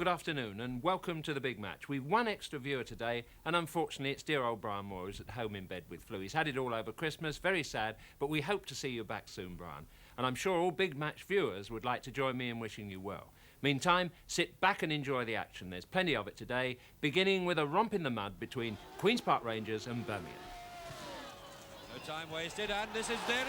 good afternoon and welcome to the big match. We've one extra viewer today and unfortunately it's dear old Brian Moore who's at home in bed with flu. He's had it all over Christmas, very sad, but we hope to see you back soon, Brian. And I'm sure all big match viewers would like to join me in wishing you well. Meantime, sit back and enjoy the action. There's plenty of it today, beginning with a romp in the mud between Queen's Park Rangers and Birmingham. No time wasted, and this is nearly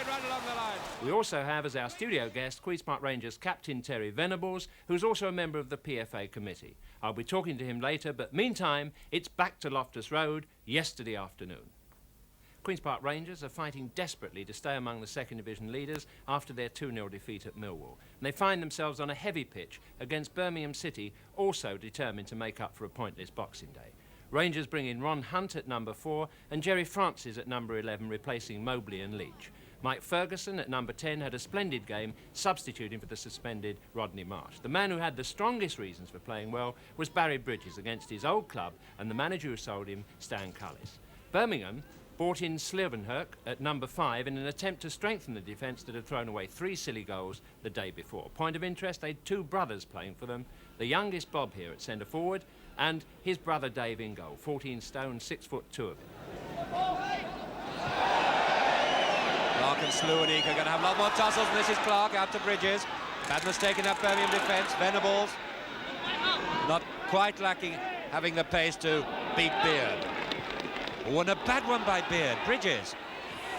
right along the line. We also have as our studio guest Queen's Park Rangers captain Terry Venables, who's also a member of the PFA committee. I'll be talking to him later, but meantime, it's back to Loftus Road yesterday afternoon. Queen's Park Rangers are fighting desperately to stay among the second division leaders after their 2-0 defeat at Millwall. And they find themselves on a heavy pitch against Birmingham City, also determined to make up for a pointless Boxing Day. Rangers bring in Ron Hunt at number 4 and Jerry Francis at number 11, replacing Mobley and Leach. Mike Ferguson at number 10 had a splendid game, substituting for the suspended Rodney Marsh. The man who had the strongest reasons for playing well was Barry Bridges against his old club and the manager who sold him, Stan Cullis. Birmingham brought in Slievenhoek at number 5 in an attempt to strengthen the defence that had thrown away 3 silly goals the day before. Point of interest, they had 2 brothers playing for them. The youngest Bob here at centre forward and his brother Dave in goal, 14 stone, 6'2" of him. Clark and Slievenhoek are going to have a lot more tussles, and this is Clark out to Bridges. Bad mistake in that Birmingham defence. Venables not quite lacking having the pace to beat Beard. Oh, and a bad one by Beard. Bridges.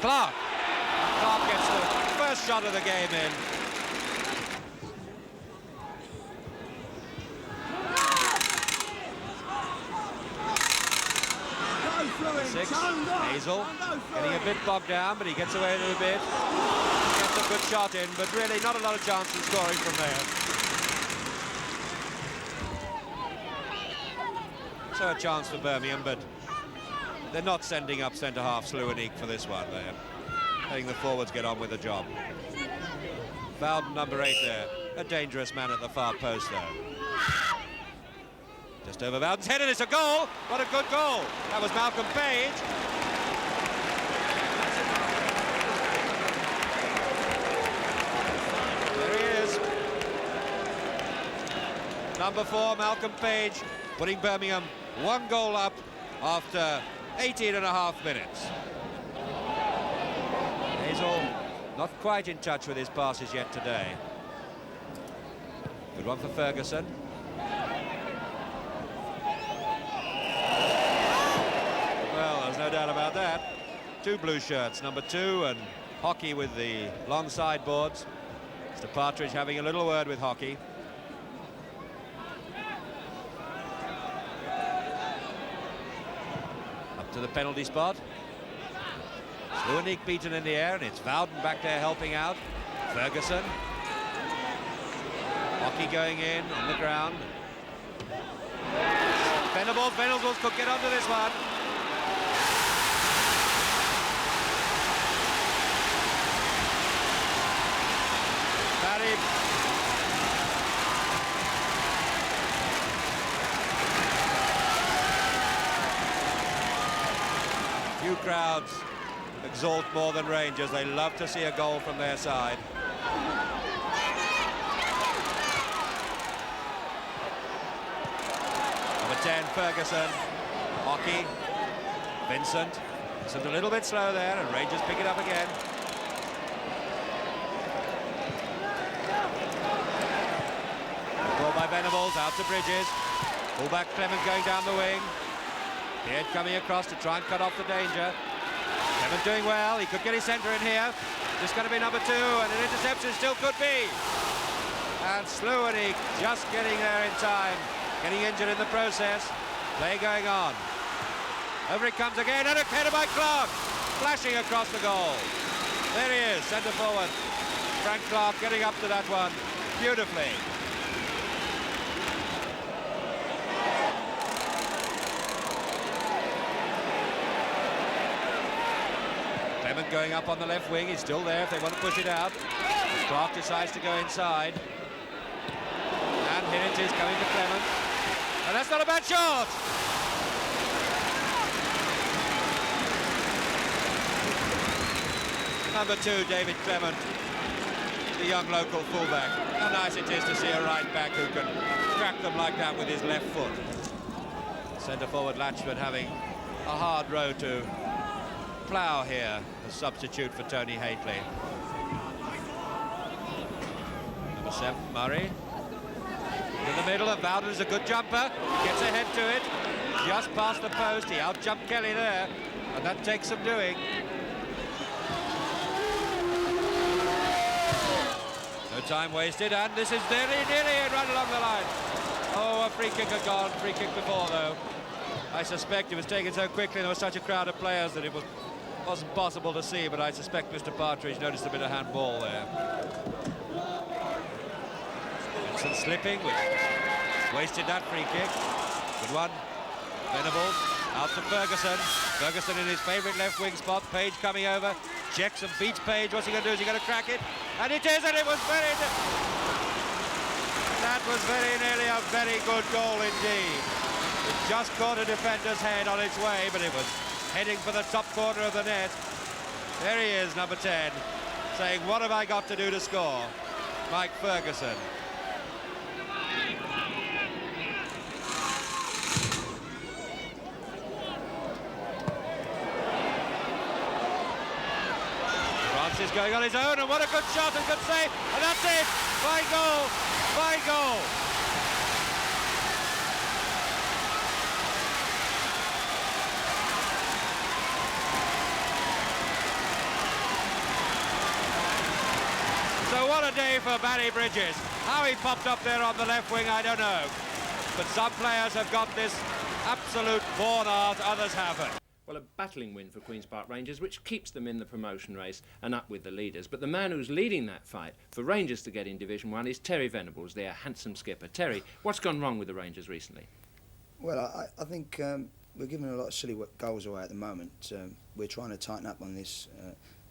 Clark. Clark gets the first shot of the game in. Six. Hazel getting a bit bogged down, but he gets away a little bit. Gets a good shot in, but really not a lot of chance in scoring from there. So a chance for Birmingham, but they're not sending up centre-half Slievenhoek for this one. They're letting the forwards get on with the job. Bowden, number 8 there. A dangerous man at the far post, though. Just over Bowden's head, and it's a goal! What a good goal! That was Malcolm Page. There he is. Number 4, Malcolm Page, putting Birmingham 1 goal up after 18.5 minutes. Hazel not quite in touch with his passes yet today. Good one for Ferguson. Well, there's no doubt about that. 2 blue shirts, number 2, and Hockey with the long sideboards. Mr. Partridge having a little word with Hockey. To the penalty spot. Slievenhoek beaten in the air, and it's Bowden back there helping out. Ferguson. Hockey going in on the ground. Venables could get onto this one. Barry. Few crowds exalt more than Rangers. They love to see a goal from their side. Number 10, Ferguson. Hockey. Vincent a little bit slow there, and Rangers pick it up again. Ball by Venables, out to Bridges. Fullback Clement going down the wing. Beard coming across to try and cut off the danger. Clement doing well. He could get his centre in here. Just going to be number 2, and an interception still could be. And Slievenhoek just getting there in time. Getting injured in the process. Play going on. Over it comes again, and a header by Clark. Flashing across the goal. There he is, centre forward. Frank Clark getting up to that one beautifully. Clement going up on the left wing. He's still there if they want to push it out. Clark decides to go inside. And here it is coming to Clement. And that's not a bad shot! Number 2, David Clement, the young local fullback. How nice it is to see a right back who can crack them like that with his left foot. Centre forward Latchford having a hard row to plough here, a substitute for Tony Haitley. Number 7, Murray. In the middle, Bowden's a good jumper, gets ahead to it, just past the post, he out-jumped Kelly there, and that takes some doing. No time wasted, and this is nearly in, right along the line. Oh, a free kick had gone, free kick before though. I suspect it was taken so quickly, there was such a crowd of players that it wasn't possible to see, but I suspect Mr. Partridge noticed a bit of handball there. Vincent slipping, which wasted that free kick. Good one. Venables out to Ferguson. Ferguson in his favourite left wing spot. Page coming over. Checks and beats Page. What's he going to do? Is he going to crack it? And it is, and it was very... That was very nearly a very good goal indeed. It just caught a defender's head on its way, but it was heading for the top corner of the net. There he is, number 10, saying, what have I got to do to score? Mike Ferguson. Francis going on his own, and what a good shot and good save, and that's it! Fine goal! Fine goal! So what a day for Barry Bridges. How he popped up there on the left wing, I don't know. But some players have got this absolute born art, others haven't. Well, a battling win for Queen's Park Rangers, which keeps them in the promotion race and up with the leaders. But the man who's leading that fight for Rangers to get in Division 1 is Terry Venables, their handsome skipper. Terry, what's gone wrong with the Rangers recently? Well, I think we're giving a lot of silly goals away at the moment. We're trying to tighten up on this.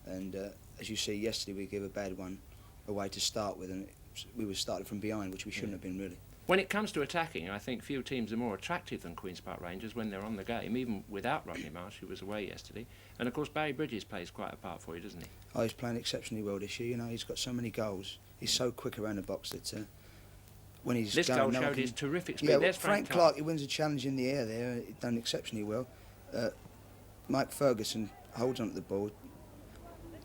And as you see, yesterday we gave a bad one away to start with, and we were started from behind, which we shouldn't have been really. When it comes to attacking, I think few teams are more attractive than Queen's Park Rangers when they're on the game, even without Rodney Marsh, who was away yesterday. And of course Barry Bridges plays quite a part for you, doesn't he? Oh, he's playing exceptionally well this year. You know, he's got so many goals. He's so quick around the box that when he's this going, goal showed his terrific speed. Yeah, There's Frank Clark, he wins a challenge in the air there. He's done exceptionally well. Mike Ferguson holds onto the ball.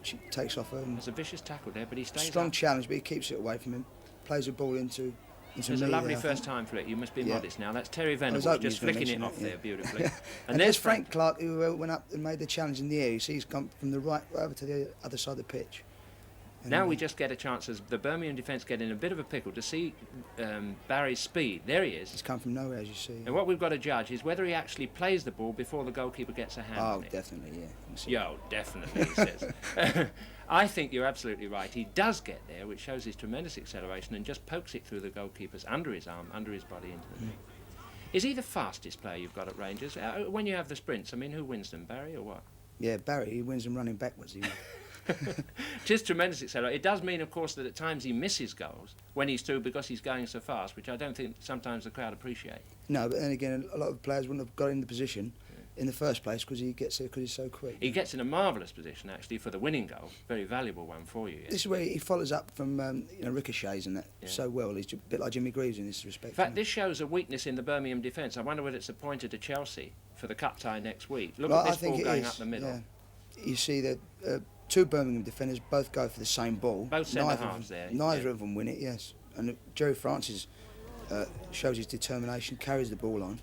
She takes off There's a vicious tackle there, but he stays strong up. challenge, but he keeps it away from him. Plays the ball into There's a lovely first time for it. You must be modest now. That's Terry Venables just flicking it off there beautifully. And there's Frank Clark, who went up and made the challenge in the air. You see, he's come from the right over to the other side of the pitch. And now we just get a chance, as the Birmingham defence get in a bit of a pickle, to see Barry's speed. There he is. He's come from nowhere, as you see. And what we've got to judge is whether he actually plays the ball before the goalkeeper gets a hand on it. Oh, definitely, yeah. Yeah, definitely, he says. I think you're absolutely right. He does get there, which shows his tremendous acceleration, and just pokes it through the goalkeeper's under his arm, under his body into the net. Is he the fastest player you've got at Rangers? When you have the sprints, I mean, who wins them, Barry or what? Yeah, Barry, he wins them running backwards. Just tremendous acceleration. It does mean, of course, that at times he misses goals when he's through because he's going so fast, which I don't think sometimes the crowd appreciate. No, but then again, a lot of players wouldn't have got in the position in the first place because he gets there because he's so quick. He gets in a marvellous position, actually, for the winning goal. Very valuable one for you. Yes. This is where he follows up from ricochets and that so well. He's a bit like Jimmy Greaves in this respect. In fact, this shows a weakness in the Birmingham defence. I wonder whether it's appointed to Chelsea for the cup tie next week. Look at this ball going up the middle. Yeah. You see that two Birmingham defenders both go for the same ball. Both centre-halves there. Neither of them win it, yes. And Jerry Francis shows his determination, carries the ball on.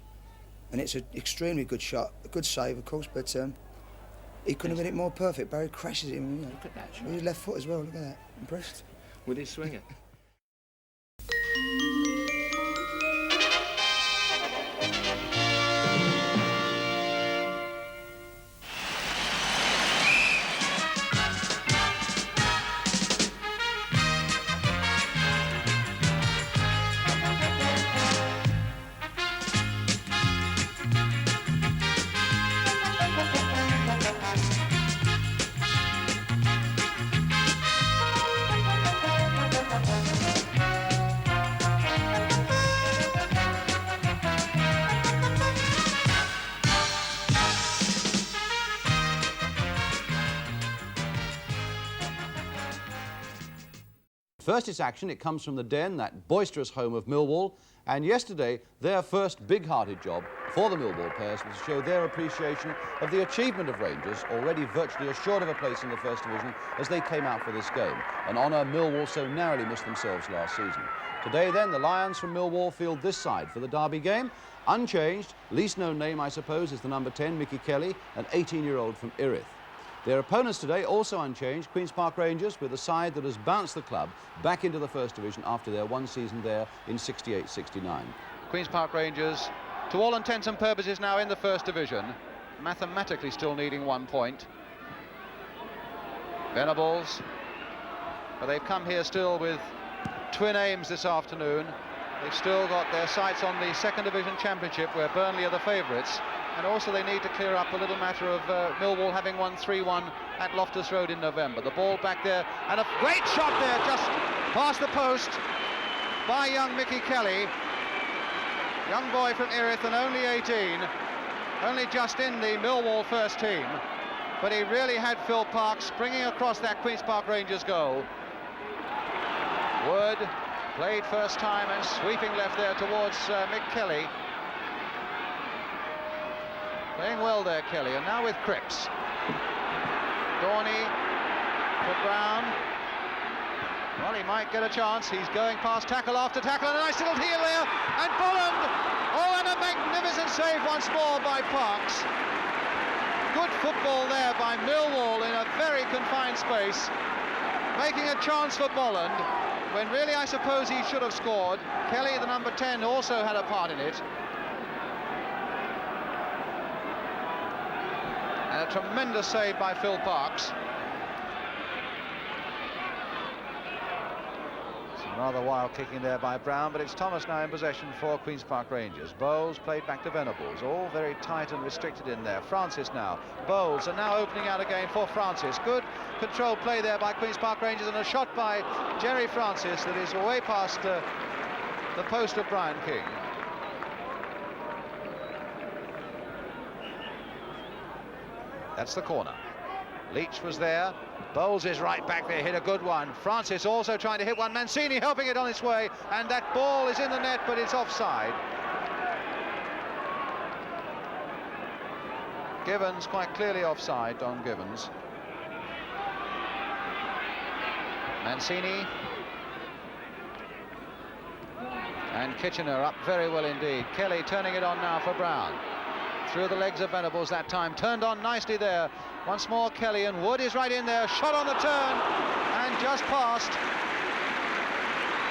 And it's an extremely good shot, a good save, of course, but he couldn't have been it more perfect. Barry crashes him. Look at that shot. With his left foot as well, look at that. Impressed. With his swinger. First its action, it comes from the Den, that boisterous home of Millwall, And yesterday, their first big-hearted job for the Millwall players was to show their appreciation of the achievement of Rangers, already virtually assured of a place in the First Division as they came out for this game, an honour Millwall so narrowly missed themselves last season. Today, then, the Lions from Millwall field this side for the derby game. Unchanged, least known name, I suppose, is the number 10, Mickey Kelly, an 18-year-old from Erith. Their opponents today, also unchanged, Queen's Park Rangers, with a side that has bounced the club back into the First Division after their one season there in 68-69. Queen's Park Rangers, to all intents and purposes, now in the First Division, mathematically still needing 1 point. Venables, but they've come here still with twin aims this afternoon. They've still got their sights on the Second Division Championship, where Burnley are the favourites. And also they need to clear up a little matter of Millwall having won 3-1 at Loftus Road in November. The ball back there, and a great shot there, just past the post by young Mickey Kelly. Young boy from Erith and only 18, only just in the Millwall first team. But he really had Phil Parkes springing across that Queen's Park Rangers goal. Wood played first time and sweeping left there towards Mick Kelly. Playing well there, Kelly, and now with Cripps. Dorney for Brown. Well, he might get a chance. He's going past tackle after tackle, and a nice little heel there, and Bullen! Oh, and a magnificent save once more by Parkes. Good football there by Millwall in a very confined space, making a chance for Bolland, when really I suppose he should have scored. Kelly, the number 10, also had a part in it. And a tremendous save by Phil Parkes. Some rather wild kicking there by Brown, but it's Thomas now in possession for Queen's Park Rangers. Bowles played back to Venables, all very tight and restricted in there. Francis now, Bowles are now opening out again for Francis. Good controlled play there by Queen's Park Rangers, and a shot by Jerry Francis that is way past the post of Brian King. That's the corner. Leach was there. Bowles is right back there, hit a good one. Francis also trying to hit one. Mancini helping it on its way, and that ball is in the net, but it's offside. Givens quite clearly offside, Don Givens. Mancini. And Kitchener up very well indeed. Kelly turning it on now for Brown. Through the legs of Venables that time, turned on nicely there. Once more Kelly, and Wood is right in there, shot on the turn, and just passed.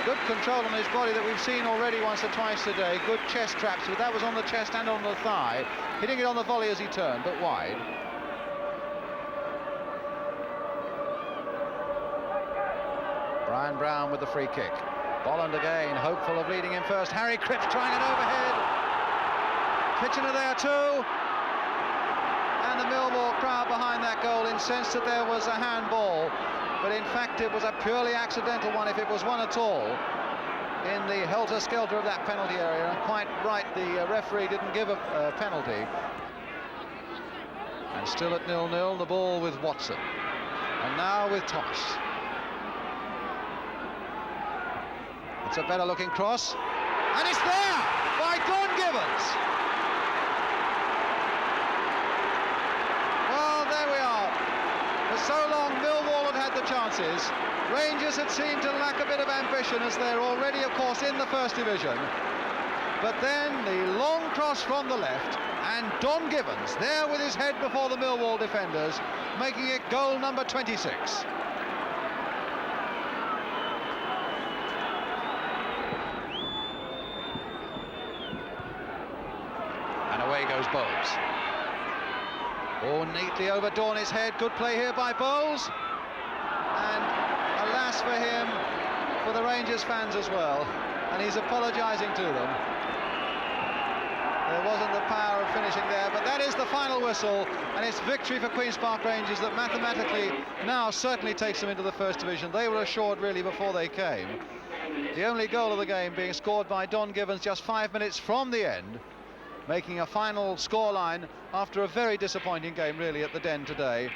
Good control on his body that we've seen already once or twice today. Good chest traps, but that was on the chest and on the thigh. Hitting it on the volley as he turned, but wide. Brian Brown with the free kick. Bolland again, hopeful of leading him first. Harry Cripps trying an overhead. Kitchener there too, and the Millwall crowd behind that goal incensed that there was a handball, but in fact it was a purely accidental one, if it was one at all, in the helter-skelter of that penalty area. And quite right, the referee didn't give a penalty. And still at 0-0, the ball with Watson, and now with Thomas. It's a better looking cross, and it's there by Don Givens. So long Millwall had the chances. Rangers had seemed to lack a bit of ambition, as they're already, of course, in the First Division. But then the long cross from the left, and Don Givens there with his head before the Millwall defenders, making it goal number 26. And away goes Bowles. Oh, neatly over Dorney's head. Good play here by Bowles. And alas for him, for the Rangers fans as well. And he's apologising to them. There wasn't the power of finishing there, but that is the final whistle. And it's victory for Queen's Park Rangers that mathematically now certainly takes them into the First Division. They were assured really before they came. The only goal of the game being scored by Don Givens just 5 minutes from the end, making a final scoreline after a very disappointing game really at the Den today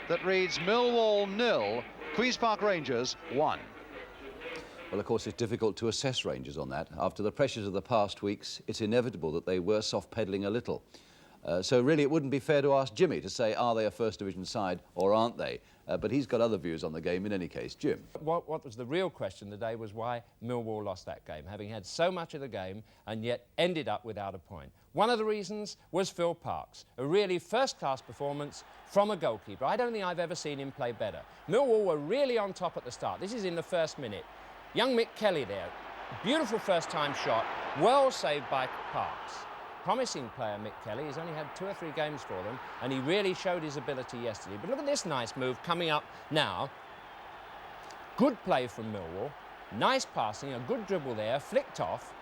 that reads Millwall 0, Queen's Park Rangers 1. Well, of course, it's difficult to assess Rangers on that. After the pressures of the past weeks, it's inevitable that they were soft-pedalling a little. So really, it wouldn't be fair to ask Jimmy to say, are they a First Division side or aren't they? But he's got other views on the game in any case. Jim? What was the real question today was why Millwall lost that game, having had so much of the game and yet ended up without a point. One of the reasons was Phil Parkes, a really first-class performance from a goalkeeper. I don't think I've ever seen him play better. Millwall were really on top at the start. This is in the first minute. Young Mick Kelly there, beautiful first-time shot, well saved by Parkes. Promising player, Mick Kelly. He's only had 2 or 3 games for them, and he really showed his ability yesterday. But look at this nice move coming up now. Good play from Millwall. Nice passing, a good dribble there, flicked off.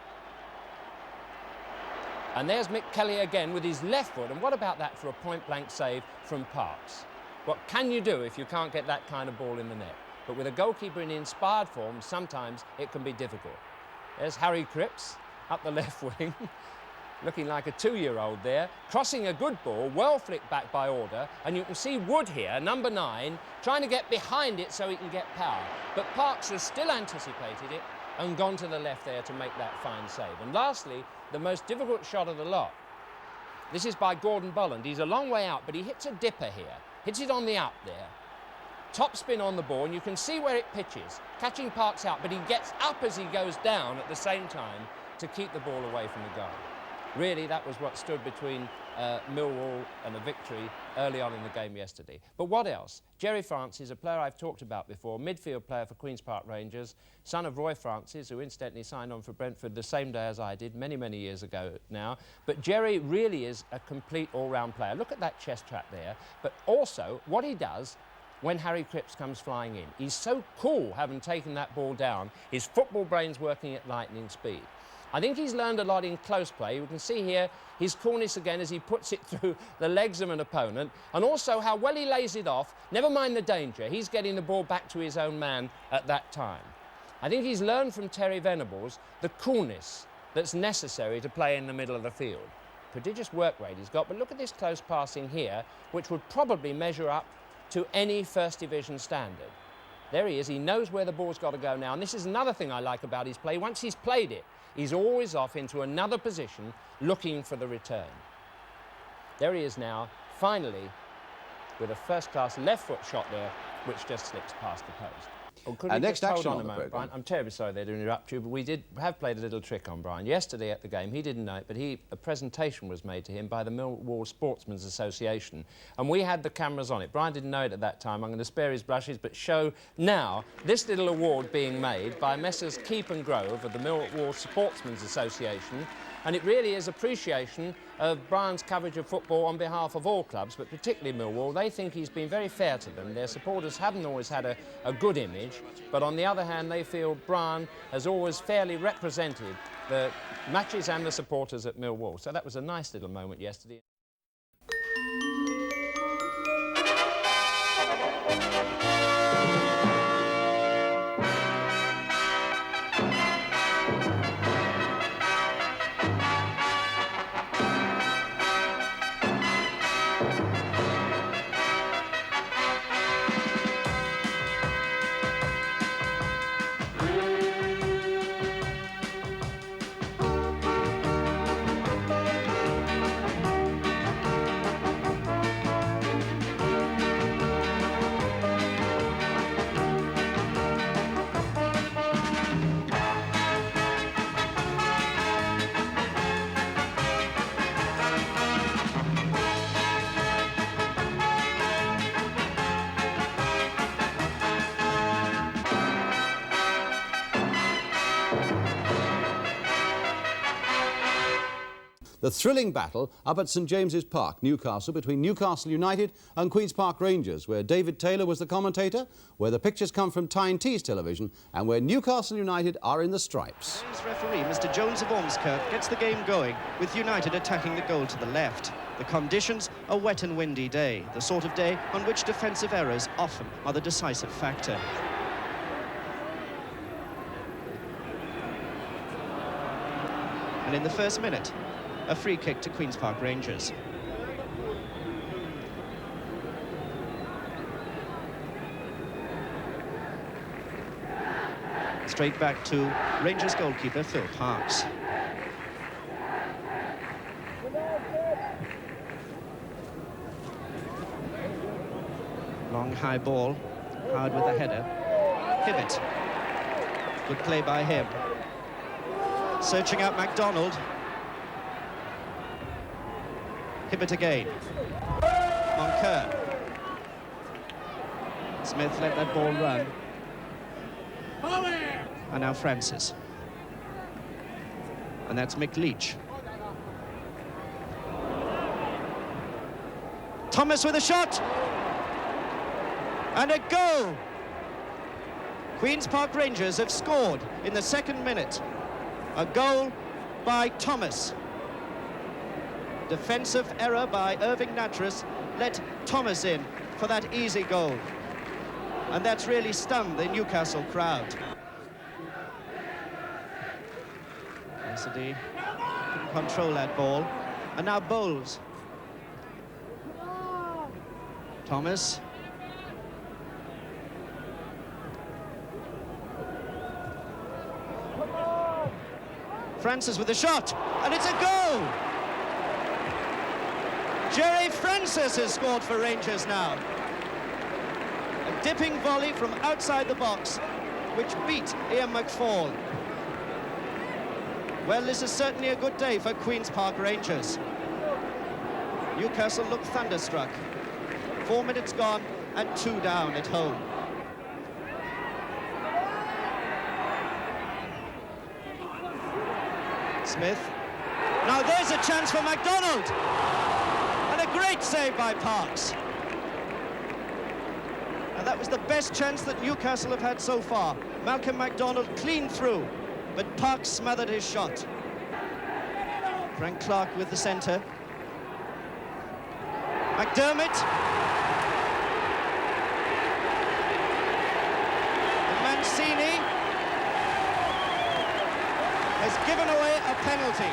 And there's Mick Kelly again with his left foot. And what about that for a point-blank save from Parkes? What can you do if you can't get that kind of ball in the net? But with a goalkeeper in inspired form, sometimes it can be difficult. There's Harry Cripps up the left wing. Looking like a 2-year-old there, crossing a good ball, well flicked back by Order, and you can see Wood here, number 9, trying to get behind it so he can get power. But Parkes has still anticipated it and gone to the left there to make that fine save. And lastly, the most difficult shot of the lot. This is by Gordon Bolland. He's a long way out, but he hits a dipper here, hits it on the up there. Top spin on the ball, and you can see where it pitches, catching Parkes out, but he gets up as he goes down at the same time to keep the ball away from the goal. Really, that was what stood between Millwall and a victory early on in the game yesterday. But what else? Jerry Francis, a player I've talked about before, midfield player for Queen's Park Rangers, son of Roy Francis, who incidentally signed on for Brentford the same day as I did, many, many years ago now. But Jerry really is a complete all-round player. Look at that chest trap there. But also, what he does when Harry Cripps comes flying in. He's so cool, having taken that ball down. His football brain's working at lightning speed. I think he's learned a lot in close play. You can see here his coolness again as he puts it through the legs of an opponent, and also how well he lays it off. Never mind the danger. He's getting the ball back to his own man at that time. I think he's learned from Terry Venables the coolness that's necessary to play in the middle of the field. Prodigious work rate he's got, but look at this close passing here, which would probably measure up to any First Division standard. There he is. He knows where the ball's got to go now, and this is another thing I like about his play. Once he's played it, he's always off into another position looking for the return. There he is now, finally, with a first-class left foot shot there, which just slips past the post. Oh, could we next just hold action on a on the moment, programme. Brian? I'm terribly sorry there to interrupt you, but we have played a little trick on Brian. Yesterday at the game, he didn't know it, but a presentation was made to him by the Millwall Sportsmen's Association, and we had the cameras on it. Brian didn't know it at that time. I'm going to spare his blushes, but show now this little award being made by Messrs. Keep and Grove of the Millwall Sportsmen's Association, and it really is appreciation of Brian's coverage of football on behalf of all clubs, but particularly Millwall. They think he's been very fair to them. Their supporters haven't always had a good image, but on the other hand, they feel Brian has always fairly represented the matches and the supporters at Millwall. So that was a nice little moment yesterday. The thrilling battle up at St James's Park, Newcastle, between Newcastle United and Queen's Park Rangers, where David Taylor was the commentator, where the pictures come from Tyne Tees television, and where Newcastle United are in the stripes. His referee, Mr. Jones of Ormskirk, gets the game going, with United attacking the goal to the left. The conditions, a wet and windy day, the sort of day on which defensive errors often are the decisive factor. And in the first minute, a free kick to Queen's Park Rangers. Straight back to Rangers goalkeeper Phil Parks. Long high ball, Howard with the header. Hibbett. Good play by him. Searching out MacDonald. Hibbett again. Moncur. Smith let that ball run. And now Francis. And that's Mick Leach. Thomas with a shot. And a goal! Queen's Park Rangers have scored in the second minute. A goal by Thomas. Defensive error by Irving Nattrass let Thomas in for that easy goal. And that's really stunned the Newcastle crowd. Cassidy couldn't control that ball. And now Bowles. Thomas. Francis with a shot, and it's a goal! Jerry Francis has scored for Rangers now. A dipping volley from outside the box, which beat Ian McFall. Well, this is certainly a good day for Queen's Park Rangers. Newcastle look thunderstruck. 4 minutes gone and 2 down at home. Smith. Now there's a chance for MacDonald. And a great save by Parks. And that was the best chance that Newcastle have had so far. Malcolm MacDonald clean through, but Parks smothered his shot. Frank Clark with the centre. McDermott. And Mancini has given away a penalty.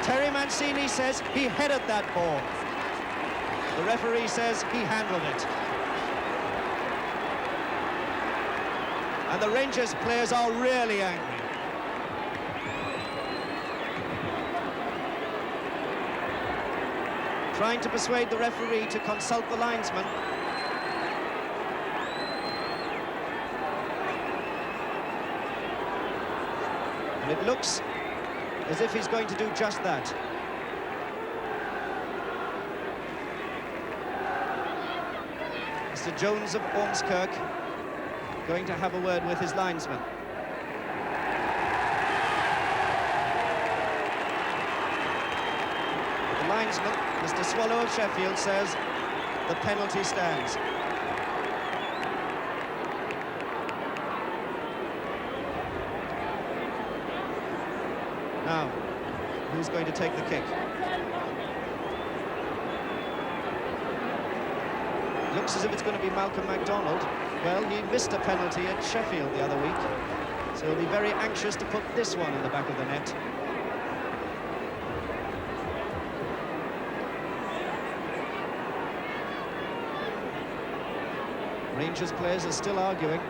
Terry Mancini says he headed that ball. The referee says he handled it. And the Rangers players are really angry. Trying to persuade the referee to consult the linesman. And it looks as if he's going to do just that. Mr. Jones of Ormskirk going to have a word with his linesman. The linesman, Mr. Swallow of Sheffield, says the penalty stands. Now, who's going to take the kick? Looks as if it's going to be Malcolm MacDonald. Well, he missed a penalty at Sheffield the other week, so he'll be very anxious to put this one in the back of the net. Rangers players are still arguing.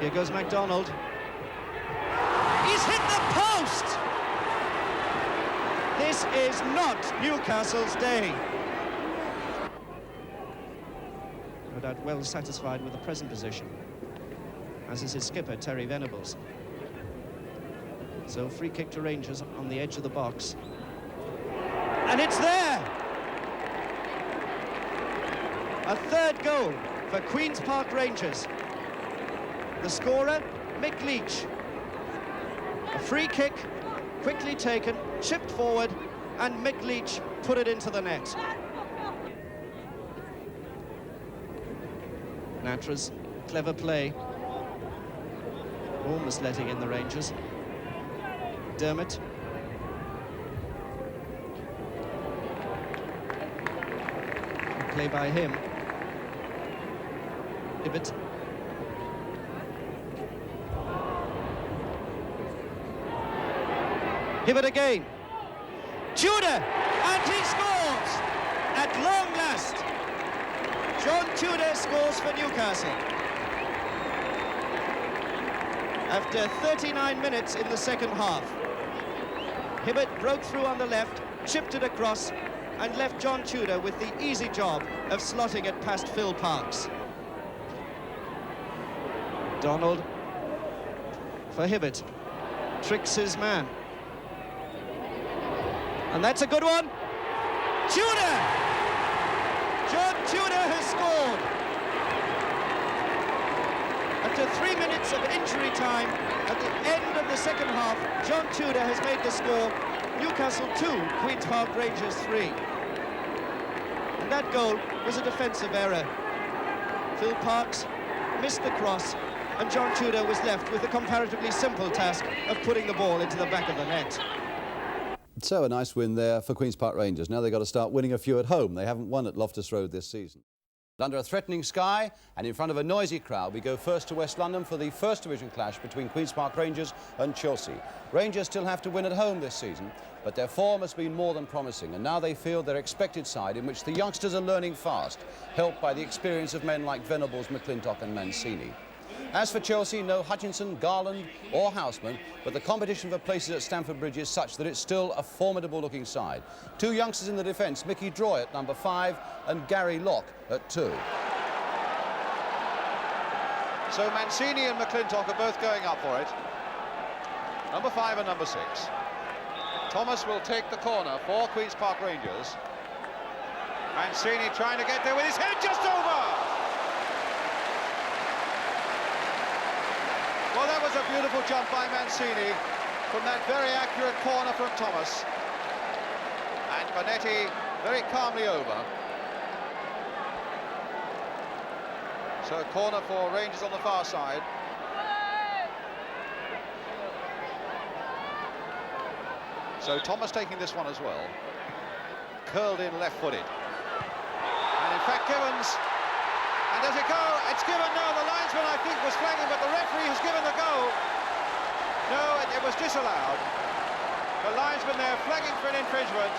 Here goes MacDonald. He's hit the post! This is not Newcastle's day. No doubt well satisfied with the present position, as is his skipper, Terry Venables. So free kick to Rangers on the edge of the box. And it's there! A third goal for Queen's Park Rangers. The scorer, Mick Leach. A free kick, quickly taken, chipped forward, and Mick Leach put it into the net. Nattrass, clever play. Almost letting in the Rangers. Dermott. Good play by him. Hibbett. Hibbert again. Tudor, and he scores! At long last, John Tudor scores for Newcastle. After 39 minutes in the second half, Hibbert broke through on the left, chipped it across, and left John Tudor with the easy job of slotting it past Phil Parkes. Donald for Hibbert, tricks his man. And that's a good one. Tudor! John Tudor has scored. After 3 minutes of injury time, at the end of the second half, John Tudor has made the score. Newcastle 2, Queen's Park Rangers 3. And that goal was a defensive error. Phil Parkes missed the cross, and John Tudor was left with the comparatively simple task of putting the ball into the back of the net. So a nice win there for Queen's Park Rangers. Now they've got to start winning a few at home. They haven't won at Loftus Road this season. Under a threatening sky and in front of a noisy crowd, we go first to West London for the First Division clash between Queen's Park Rangers and Chelsea. Rangers still have to win at home this season, but their form has been more than promising, and now they field their expected side in which the youngsters are learning fast, helped by the experience of men like Venables, McClintock and Mancini. As for Chelsea, no Hutchinson, Garland or Houseman, but the competition for places at Stamford Bridge is such that it's still a formidable-looking side. Two youngsters in the defence, Mickey Droy at number 5 and Gary Locke at 2. So Mancini and McClintock are both going up for it. Number 5 and number 6. Thomas will take the corner for Queen's Park Rangers. Mancini trying to get there with his head just over! Well, that was a beautiful jump by Mancini from that very accurate corner from Thomas. And Bonetti very calmly over. So a corner for Rangers on the far side. So Thomas taking this one as well. Curled in left-footed. And in fact, Givens. And does it go? It's given. No, the linesman, I think, was flagging, but the referee has given the goal. No, it was disallowed. The linesman there flagging for an infringement.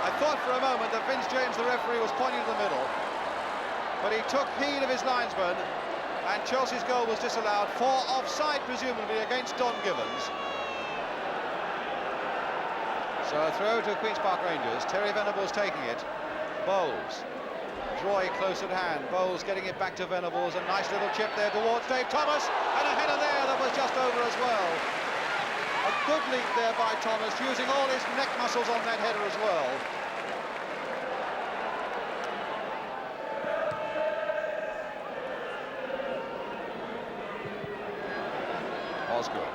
I thought for a moment that Vince James, the referee, was pointing to the middle. But he took heed of his linesman, and Chelsea's goal was disallowed for offside, presumably, against Don Givens. So a throw to Queen's Park Rangers. Terry Venables taking it. Bowles. Droy close at hand. Bowles getting it back to Venables. A nice little chip there towards Dave Thomas. And a header there that was just over as well. A good leap there by Thomas, using all his neck muscles on that header as well. Osgood.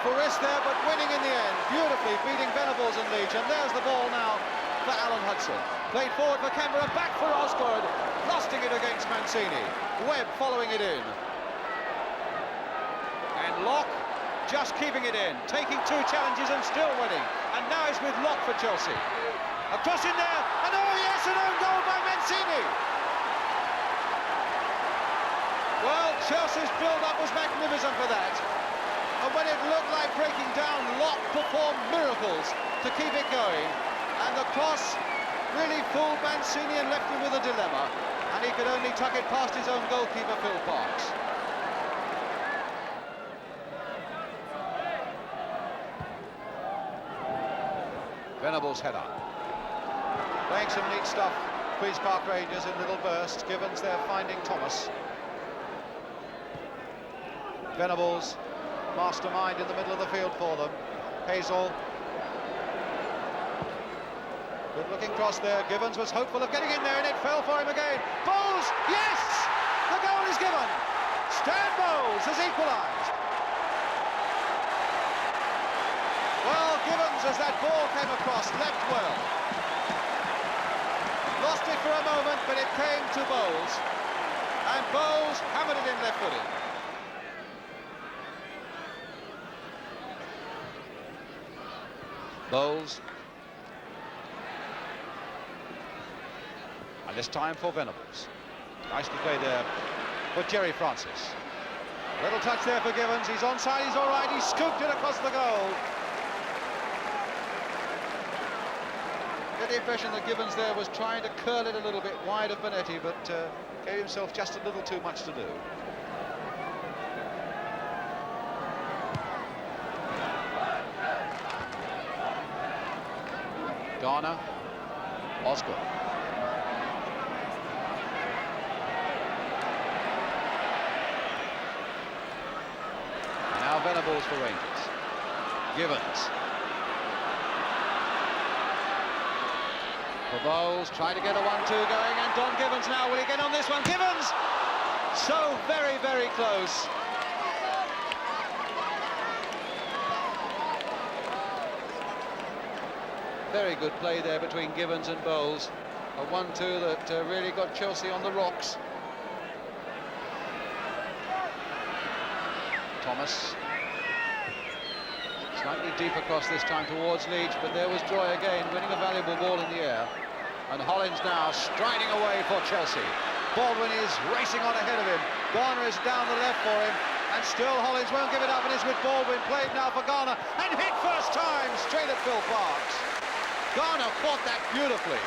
For risk there, but winning in the end, beautifully beating Venables and Leach, and there's the ball now for Alan Hudson. Played forward for Canberra, back for Osgood, lusting it against Mancini. Webb following it in. And Locke just keeping it in, taking 2 challenges and still winning. And now he's with Locke for Chelsea. A cross in there, and oh yes, an own goal by Mancini. Well, Chelsea's build-up was magnificent for that. And when it looked like breaking down, Locke performed miracles to keep it going. And the cross really fooled Mancini and left him with a dilemma. And he could only tuck it past his own goalkeeper, Phil Parkes. Venables' header. Playing some neat stuff. Queen's Park Rangers in little bursts. Givens there finding Thomas. Venables. Mastermind in the middle of the field for them. Hazel. Good looking cross there. Givens was hopeful of getting in there and it fell for him again. Bowles! Yes! The goal is given. Stan Bowles has equalised. Well, Givens, as that ball came across, left well. Lost it for a moment, but it came to Bowles. And Bowles hammered it in left-footed. Bowles. And this time for Venables. Nicely played there for Jerry Francis. Little touch there for Givens. He's onside, he's all right. He scooped it across the goal. Get the impression that Givens there was trying to curl it a little bit wide of Bonetti, but gave himself just a little too much to do. Garner, Oscar. Now Venables for Rangers. Givens. For Bowles, trying to get a 1-2 going, and Don Givens now, will he get on this one? Givens! So very, very close. Very good play there between Givens and Bowles. A 1-2 that really got Chelsea on the rocks. Thomas. Slightly deep across this time towards Leeds, but there was Joy again, winning a valuable ball in the air. And Hollins now striding away for Chelsea. Baldwin is racing on ahead of him. Garner is down the left for him. And still Hollins won't give it up, and it's with Baldwin. Played now for Garner. And hit first time, straight at Phil Parks. Garner fought that beautifully.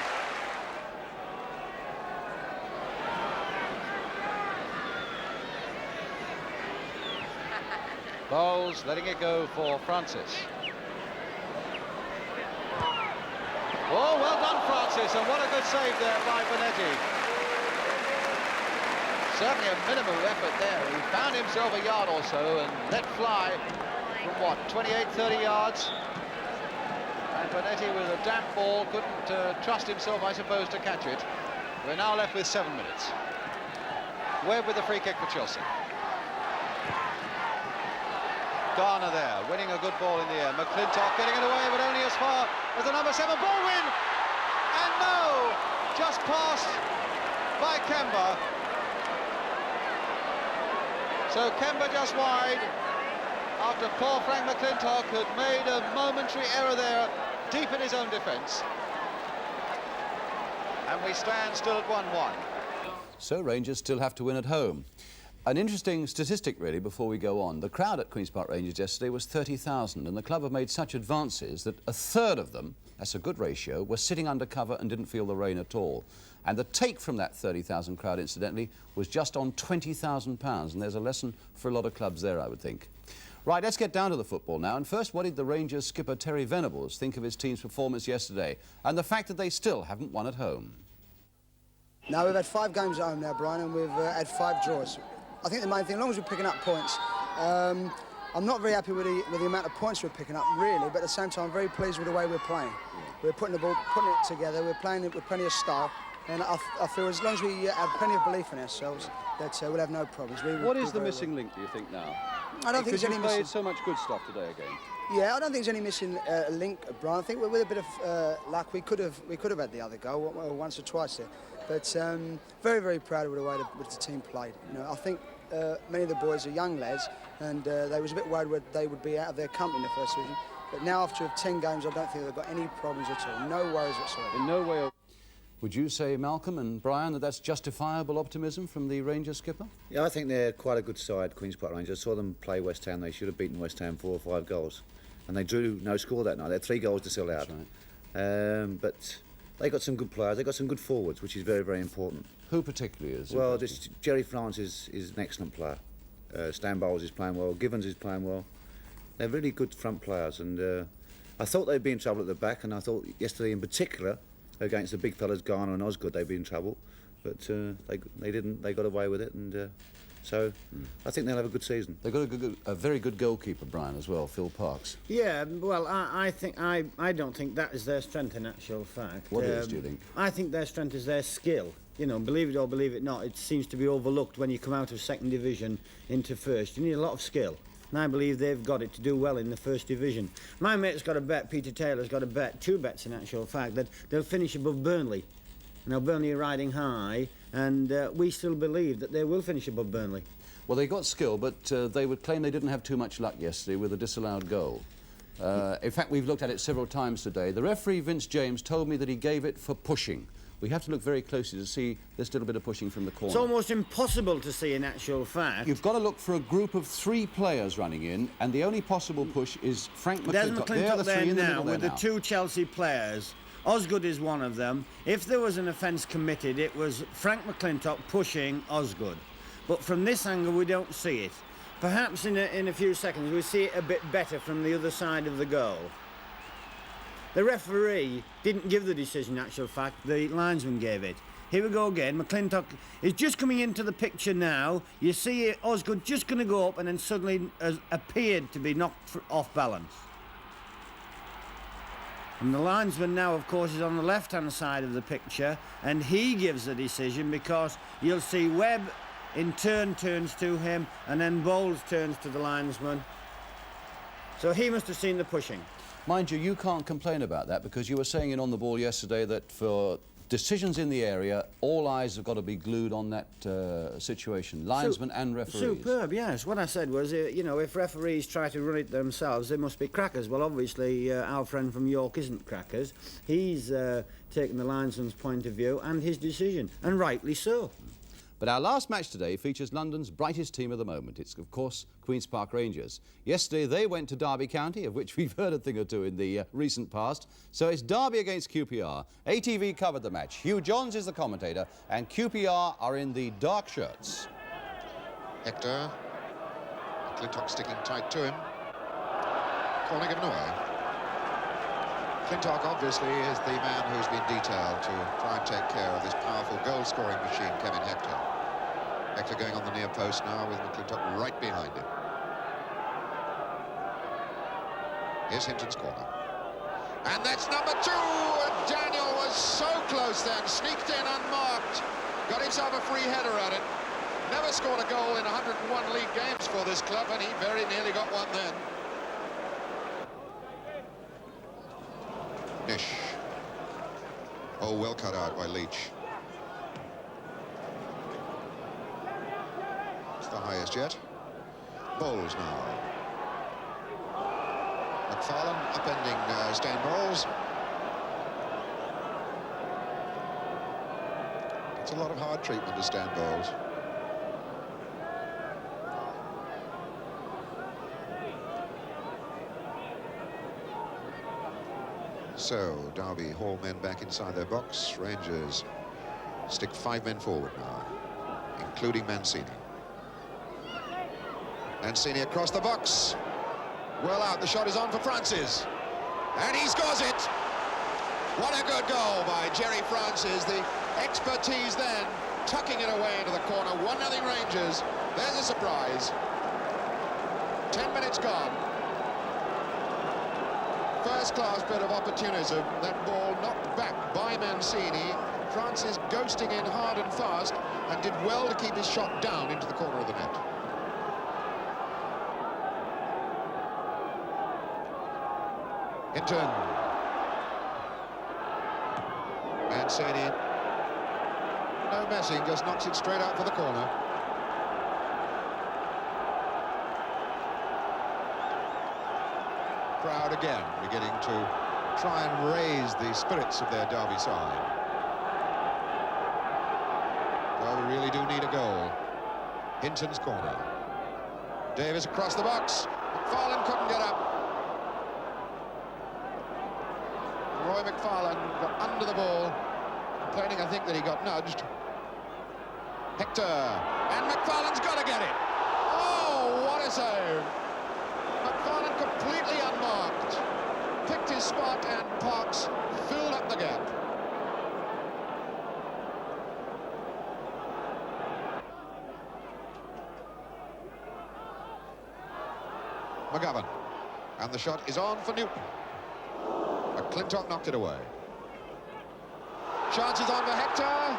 Bowles letting it go for Francis. Oh, well done, Francis, and what a good save there by Bonetti. Certainly a minimum of effort there. He found himself a yard or so and let fly from what, 28, 30 yards? And Bonetti with a damp ball couldn't trust himself, I suppose, to catch it. We're now left with 7 minutes. Webb with the free kick for Chelsea. Garner there, winning a good ball in the air. McClintock getting it away, but only as far as the number 7, Baldwin! And no! Just passed by Kemba. So Kemba just wide, after poor Frank McClintock had made a momentary error there, deep in his own defence. And we stand still at 1-1. So Rangers still have to win at home. An interesting statistic, really, before we go on. The crowd at Queen's Park Rangers yesterday was 30,000, and the club have made such advances that a third of them, that's a good ratio, were sitting under cover and didn't feel the rain at all. And the take from that 30,000 crowd, incidentally, was just on £20,000, and there's a lesson for a lot of clubs there, I would think. Right, let's get down to the football now. And first, what did the Rangers skipper Terry Venables think of his team's performance yesterday, and the fact that they still haven't won at home? Now, we've had 5 games at home now, Brian, and we've had 5 draws. I think the main thing, as long as we're picking up points, I'm not very happy with the amount of points we're picking up, really, but at the same time, I'm very pleased with the way we're playing. We're putting it together, we're playing it with plenty of style, and I feel as long as we have plenty of belief in ourselves, that we'll have no problems. What is the missing link, do you think, now? I don't think there's any missing. Because you played so much good stuff today again. Yeah, I don't think there's any missing link, Brian. I think with a bit of luck, we could have had the other goal once or twice there. But very, very proud of the way the team played. You know, I think many of the boys are young lads, and they was a bit worried they would be out of their company in the first division. But now, after 10 games, I don't think they've got any problems at all. No worries whatsoever. In no way. Would you say, Malcolm and Brian, that that's justifiable optimism from the Rangers skipper? Yeah, I think they're quite a good side, Queen's Park Rangers. I saw them play West Ham. They should have beaten West Ham 4 or 5 goals. And they drew no score that night. They had 3 goals to sell out. That's right. But they got some good players. They got some good forwards, which is very, very important. Who particularly is? Well, Jerry Francis is an excellent player. Stan Bowles is playing well. Givens is playing well. They're really good front players, and I thought they'd be in trouble at the back, and I thought yesterday in particular against the big fellas Garner and Osgood they'd be in trouble, but they didn't. They got away with it, and so I think they'll have a good season. They've got a very good goalkeeper, Brian, as well, Phil Parks. Yeah, well, I don't think that is their strength in actual fact. What is, do you think? I think their strength is their skill. You know, believe it or believe it not, it seems to be overlooked when you come out of second division into first. You need a lot of skill. And I believe they've got it to do well in the first division. My mate's got a bet, Peter Taylor's got a bet, 2 bets in actual fact, that they'll finish above Burnley. Now, Burnley are riding high, and we still believe that they will finish above Burnley. Well, they got skill, but they would claim they didn't have too much luck yesterday with a disallowed goal. In fact, we've looked at it several times today. The referee, Vince James, told me that he gave it for pushing, we have to look very closely to see there's still a bit of pushing from the corner. It's almost impossible to see in actual fact. You've got to look for a group of 3 players running in, and the only possible push is Frank McClintock. There's McClintock there in the now middle with there the 2 Chelsea players. Osgood is one of them. If there was an offence committed, it was Frank McClintock pushing Osgood. But from this angle, we don't see it. Perhaps in a few seconds, we'll see it a bit better from the other side of the goal. The referee didn't give the decision, in actual fact. The linesman gave it. Here we go again. McClintock is just coming into the picture now. You see Osgood just going to go up and then suddenly has appeared to be knocked off balance. And the linesman now, of course, is on the left-hand side of the picture, and he gives the decision because you'll see Webb in turn turns to him, and then Bowles turns to the linesman. So he must have seen the pushing. Mind you, you can't complain about that because you were saying in On the Ball yesterday that for decisions in the area, all eyes have got to be glued on that situation, linesmen and referees. Superb, yes. What I said was, you know, if referees try to run it themselves, they must be crackers. Well, obviously, our friend from York isn't crackers. He's taken the linesman's point of view and his decision, and rightly so. But our last match today features London's brightest team of the moment. It's, of course, Queen's Park Rangers. Yesterday, they went to Derby County, of which we've heard a thing or two in the recent past. So it's Derby against QPR. ATV covered the match. Hugh Johns is the commentator, and QPR are in the dark shirts. Hector. McClintock sticking tight to him. Corner given away. McClintock obviously is the man who's been detailed to try and take care of this powerful goal-scoring machine, Kevin Hector. Hector going on the near post now with McClintock right behind him. Here's Hinton's corner. And that's number 2! Daniel was so close then, sneaked in unmarked, got himself a free header at it. Never scored a goal in 101 league games for this club, and he very nearly got one then. Nish. Oh, well cut out by Leach. It's the highest yet. Bowles now. McFarlane upending Stan Bowles. It's a lot of hard treatment to Stan Bowles. So, Derby haul men back inside their box. Rangers stick 5 men forward now, including Mancini. Mancini across the box. Well out, the shot is on for Francis. And he scores it! What a good goal by Jerry Francis. The expertise then, tucking it away into the corner. 1-0 Rangers. There's a surprise. 10 minutes gone. First-class bit of opportunism. That ball knocked back by Mancini. Francis ghosting in hard and fast, and did well to keep his shot down into the corner of the net. Hinton. Mancini. No messing, just knocks it straight out for the corner. Crowd again beginning to try and raise the spirits of their Derby side. Well, we really do need a goal. Hinton's corner. Davis across the box. McFarlane couldn't get up. Roy McFarlane got under the ball, complaining, I think, that he got nudged. Hector, and McFarlane's got to get it. Oh, what a save! McFarlane completely unmarked, picked his spot, and Parks filled up the gap. McGovern, and the shot is on for Newton. McClintock knocked it away. Chances on for Hector.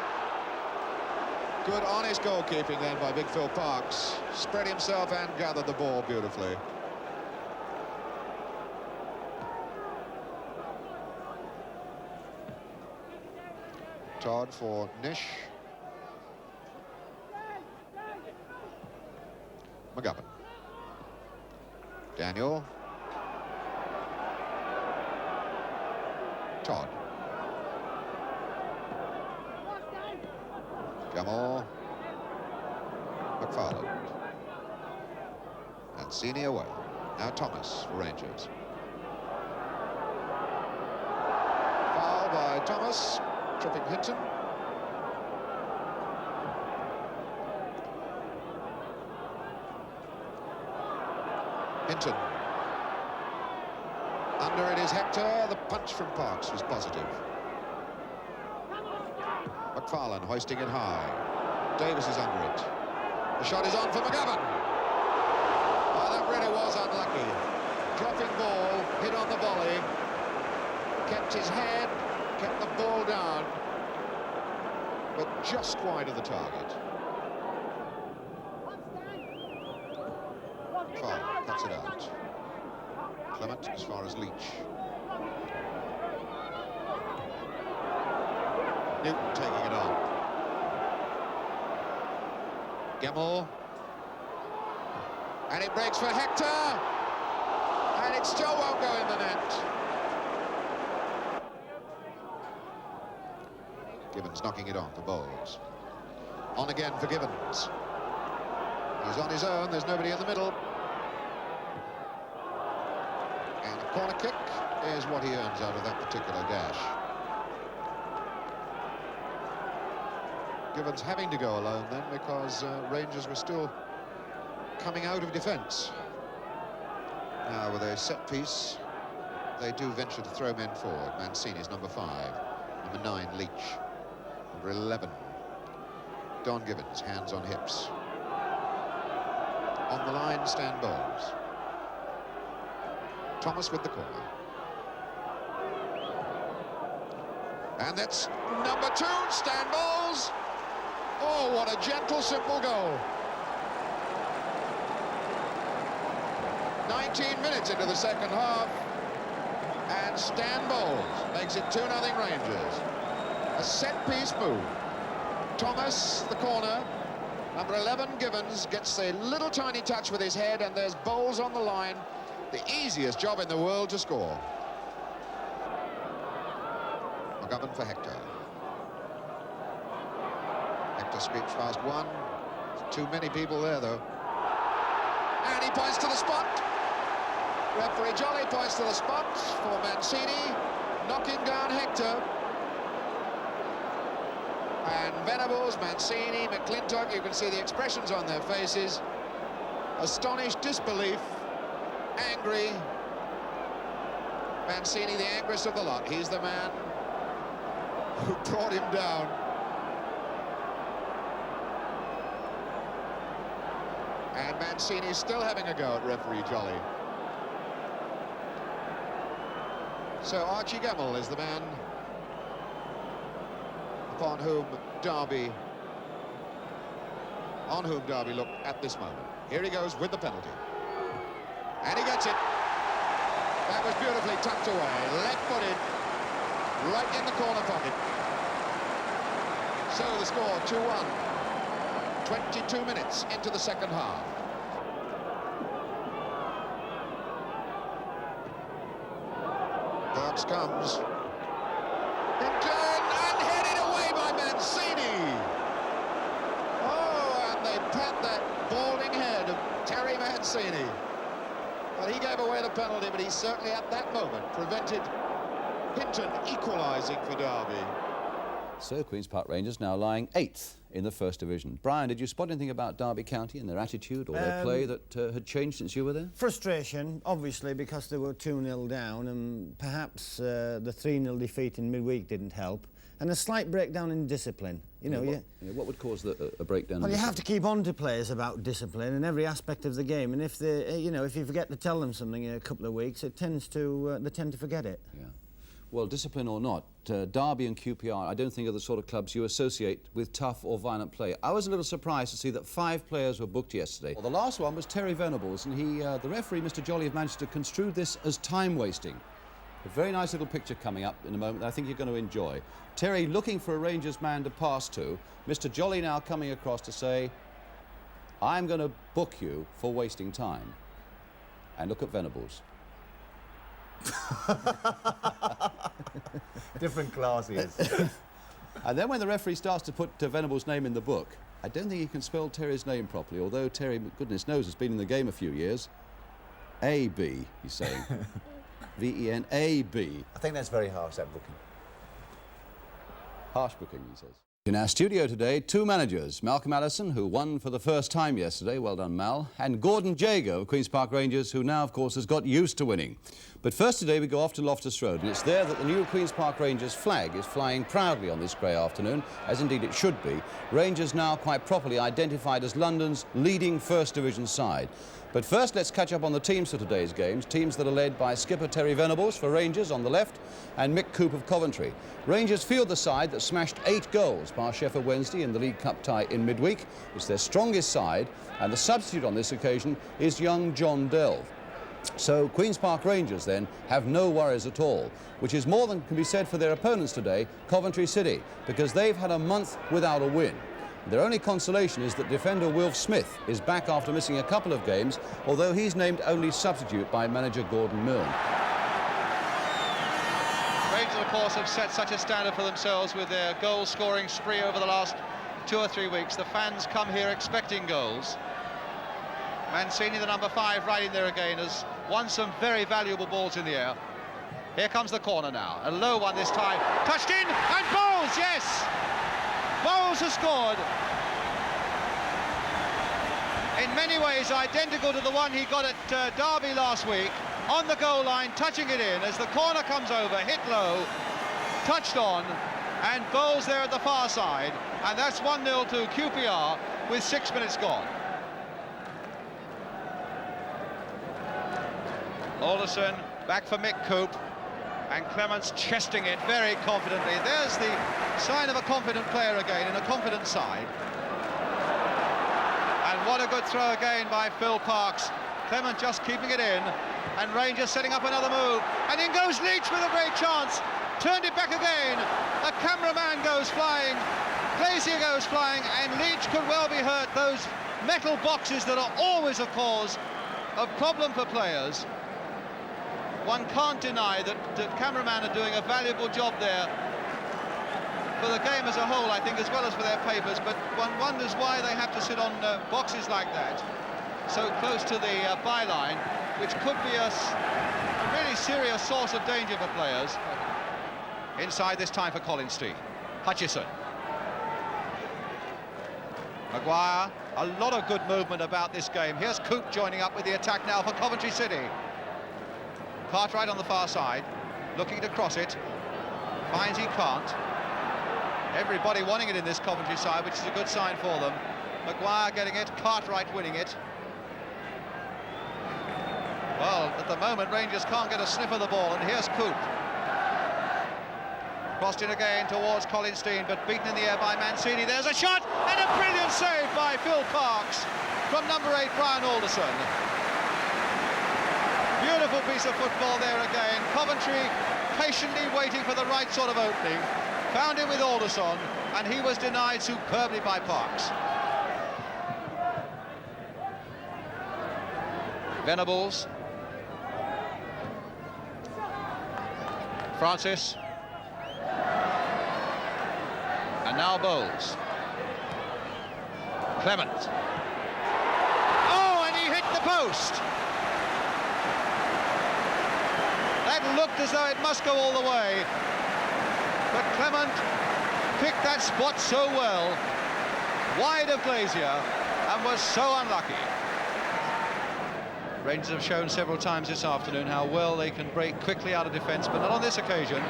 Good, honest goalkeeping then by Big Phil Parks. Spread himself and gathered the ball beautifully. Todd for Nish. McGovern. Daniel. Todd. Gammell. McFarland. Mancini away. Now Thomas for Rangers. Foul by Thomas, tripping Hinton. Hinton. Under it is Hector. The punch from Parks was positive. McFarlane hoisting it high. Davis is under it. The shot is on for McGovern. Oh, that really was unlucky. Dropping ball, hit on the volley. Kept his head, kept the ball down, but just wide of the target. Foul, cuts it out. Clement as far as Leach. Newton taking it on. Gammell. And it breaks for Hector. And it still won't go in the net. Gibbons knocking it on for Bowles. On again for Gibbons. He's on his own, there's nobody in the middle. And a corner kick is what he earns out of that particular dash. Gibbons having to go alone then because Rangers were still coming out of defence. Now with a set piece, they do venture to throw men forward. Mancini's number 5, number 9 Leach, number 11 Don Gibbons, hands on hips. On the line, Stan Bowles. Thomas with the corner. And that's number 2, Stan Bowles. Oh, what a gentle, simple goal. 19 minutes into the second half, and Stan Bowles makes it 2-0 Rangers. A set-piece move. Thomas, the corner. Number 11, Gibbons, gets a little tiny touch with his head, and there's Bowles on the line. The easiest job in the world to score. McGovern for Hector. Hector sweeps past one. Too many people there, though. And he points to the spot. Referee Jolly points to the spot for Mancini, knocking down Hector. And Venables, Mancini, McClintock, you can see the expressions on their faces. Astonished, disbelief, angry. Mancini, the angriest of the lot. He's the man who brought him down. And Mancini still having a go at referee Jolly. So Archie Gammell is the man on whom Derby looked at this moment. Here he goes with the penalty. And he gets it. That was beautifully tucked away, left-footed, right in the corner pocket. So the score, 2-1. 22 minutes into the second half. Parks comes. And headed away by Mancini. Oh, and they pat that balding head of Terry Mancini. Well, he gave away the penalty, but he certainly at that moment prevented Hinton equalising for Derby. So Queen's Park Rangers now lying 8th in the First Division. Brian, did you spot anything about Derby County and their attitude or their play that had changed since you were there? Frustration, obviously, because they were 2-0 down, and perhaps the 3-0 defeat in midweek didn't help. And a slight breakdown in discipline. You know, what would cause a breakdown? Well, you have to keep on to players about discipline in every aspect of the game, and if they, if you forget to tell them something in a couple of weeks, they tend to forget it. Yeah. Well, discipline or not, Derby and QPR, I don't think are the sort of clubs you associate with tough or violent play. I was a little surprised to see that 5 players were booked yesterday. Well, the last one was Terry Venables, and the referee, Mr. Jolly, have managed to construe this as time wasting. A very nice little picture coming up in a moment that I think you're going to enjoy. Terry looking for a Rangers man to pass to. Mr. Jolly now coming across to say, I'm going to book you for wasting time. And look at Venables. Different class he is. And then when the referee starts to put Venable's name in the book, I don't think he can spell Terry's name properly, although Terry, goodness knows, has been in the game a few years. A-B, he's saying. V-E-N-A-B. I think that's very harsh, that booking. Harsh booking, he says. In our studio today, two managers, Malcolm Allison, who won for the first time yesterday, well done Mal, and Gordon Jago of Queen's Park Rangers, who now, of course, has got used to winning. But first today we go off to Loftus Road, and it's there that the new Queen's Park Rangers flag is flying proudly on this grey afternoon, as indeed it should be. Rangers now quite properly identified as London's leading First Division side. But first, let's catch up on the teams for today's games, teams that are led by skipper Terry Venables for Rangers on the left and Mick Coop of Coventry. Rangers field the side that smashed 8 goals past Sheffield Wednesday in the League Cup tie in midweek. It's their strongest side, and the substitute on this occasion is young John Delve. So Queen's Park Rangers then have no worries at all, which is more than can be said for their opponents today, Coventry City, because they've had a month without a win. Their only consolation is that defender Wilf Smith is back after missing a couple of games, although he's named only substitute by manager Gordon Milne. Rangers, of course, have set such a standard for themselves with their goal-scoring spree over the last 2 or 3 weeks. The fans come here expecting goals. Mancini, the number 5, right in there again, has won some very valuable balls in the air. Here comes the corner now. A low one this time. Touched in, and Bowles, yes! Bowles has scored. In many ways identical to the one he got at Derby last week. On the goal line, touching it in as the corner comes over, hit low, touched on, and Bowles there at the far side. And that's 1-0 to QPR with 6 minutes gone. Alderson back for Mick Coop, and Clements chesting it very confidently. There's the sign of a confident player again in a confident side. And what a good throw again by Phil Parks. Clement just keeping it in, and Rangers setting up another move. And in goes Leeds with a great chance. Turned it back again. A cameraman goes flying. Glazier goes flying, and Leeds could well be hurt. Those metal boxes that are always a cause of problem for players. One can't deny that the cameramen are doing a valuable job there for the game as a whole, I think, as well as for their papers, but one wonders why they have to sit on boxes like that, so close to the byline, which could be a really serious source of danger for players. Inside this time for Colin Steen. Hutchison. Maguire, a lot of good movement about this game. Here's Coop joining up with the attack now for Coventry City. Cartwright on the far side, looking to cross it, finds he can't. Everybody wanting it in this Coventry side, which is a good sign for them. Maguire getting it, Cartwright winning it. Well, at the moment, Rangers can't get a sniff of the ball, and here's Coop. Crossed in again towards Colin Steen, but beaten in the air by Mancini. There's a shot, and a brilliant save by Phil Parks from number 8, Brian Alderson. Beautiful piece of football there again. Coventry patiently waiting for the right sort of opening. Found it with Alderson, and he was denied superbly by Parks. Venables. Francis. And now Bowles. Clement. Oh, and he hit the post. That looked as though it must go all the way. But Clement picked that spot so well, wide of Glazier, and was so unlucky. Rangers have shown several times this afternoon how well they can break quickly out of defence, but not on this occasion.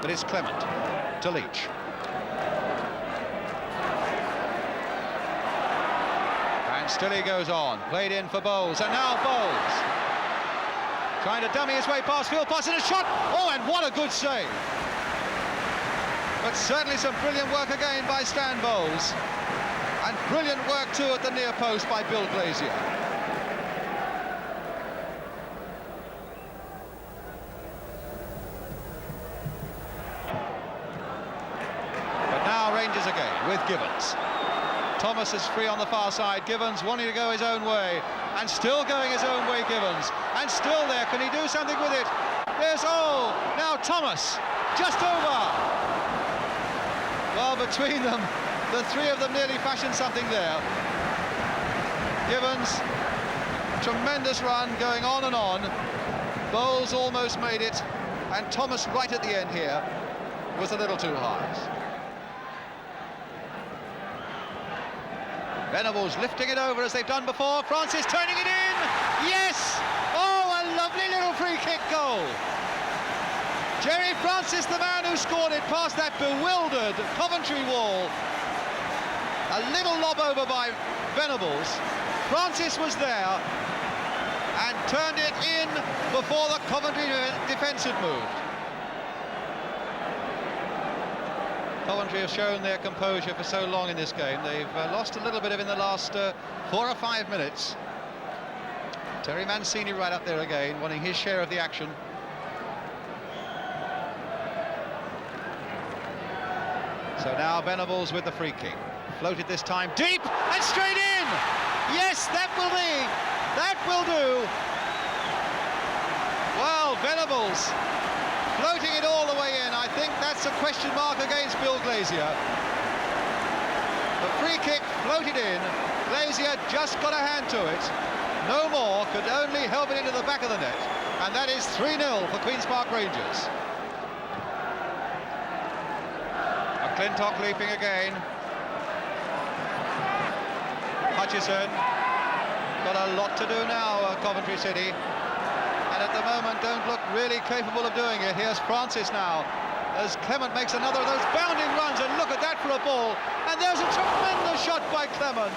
But it's Clement to Leach. And still he goes on, played in for Bowles, and now Bowles. Trying to dummy his way past Phil Parks, and a shot! Oh, and what a good save! But certainly some brilliant work again by Stan Bowles. And brilliant work too at the near post by Bill Glazier. But now Rangers again with Gibbons. Thomas is free on the far side. Gibbons wanting to go his own way, and still going his own way, Gibbons, and still there. Can he do something with it? There's, oh, now Thomas, just over. Well, between them, the three of them nearly fashioned something there. Gibbons, tremendous run going on and on. Bowles almost made it, and Thomas right at the end here was a little too high. Venables lifting it over as they've done before. Francis turning it in. Yes! Oh, a lovely little free kick goal. Jerry Francis, the man who scored it past that bewildered Coventry wall. A little lob over by Venables. Francis was there and turned it in before the Coventry defence had moved. Coventry have shown their composure for so long in this game. They've lost a little bit of in the last 4 or 5 minutes. Terry Mancini right up there again, wanting his share of the action. So now Venables with the free kick. Floated this time deep and straight in! Yes, that will do. Well, Venables floating it all the way in. I think that's a question mark against Bill Glazier. The free kick floated in. Glazier just got a hand to it. No more, could only help it into the back of the net. And that is 3-0 for Queen's Park Rangers. McClintock leaping again. Hutchison. Got a lot to do now, Coventry City. And at the moment don't look really capable of doing it. Here's Francis now, as Clement makes another of those bounding runs, and look at that for a ball. And there's a tremendous shot by Clement.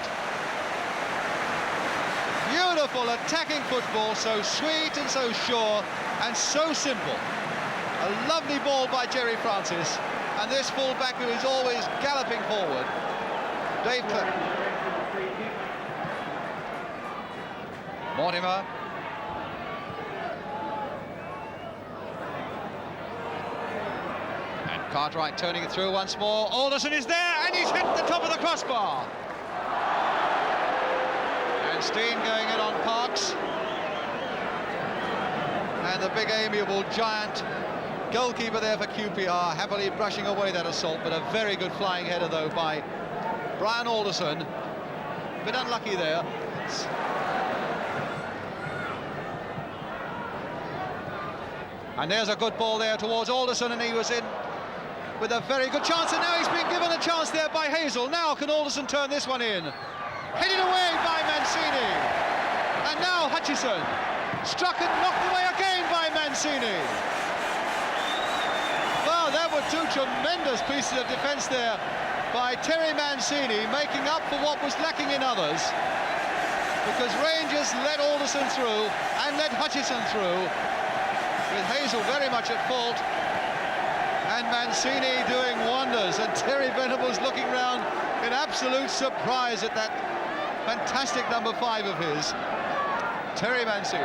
Beautiful attacking football, so sweet and so sure and so simple. A lovely ball by Jerry Francis, and this full-back who is always galloping forward, Dave Clement. Mortimer. And Cartwright turning it through once more. Alderson is there, and he's hit the top of the crossbar. And Steen going in on Parks. And the big amiable giant goalkeeper there for QPR, happily brushing away that assault, but a very good flying header though by Brian Alderson. A bit unlucky there. And there's a good ball there towards Alderson, and he was in with a very good chance, and now he's been given a chance there by Hazel. Now can Alderson turn this one in? Headed away by Mancini. And now Hutchison, struck and knocked away again by Mancini. Well, that were two tremendous pieces of defence there by Terry Mancini, making up for what was lacking in others. Because Rangers let Alderson through and let Hutchison through, with Hazel very much at fault, and Mancini doing wonders, and Terry Venables looking round in absolute surprise at that fantastic number 5 of his, Terry Mancini.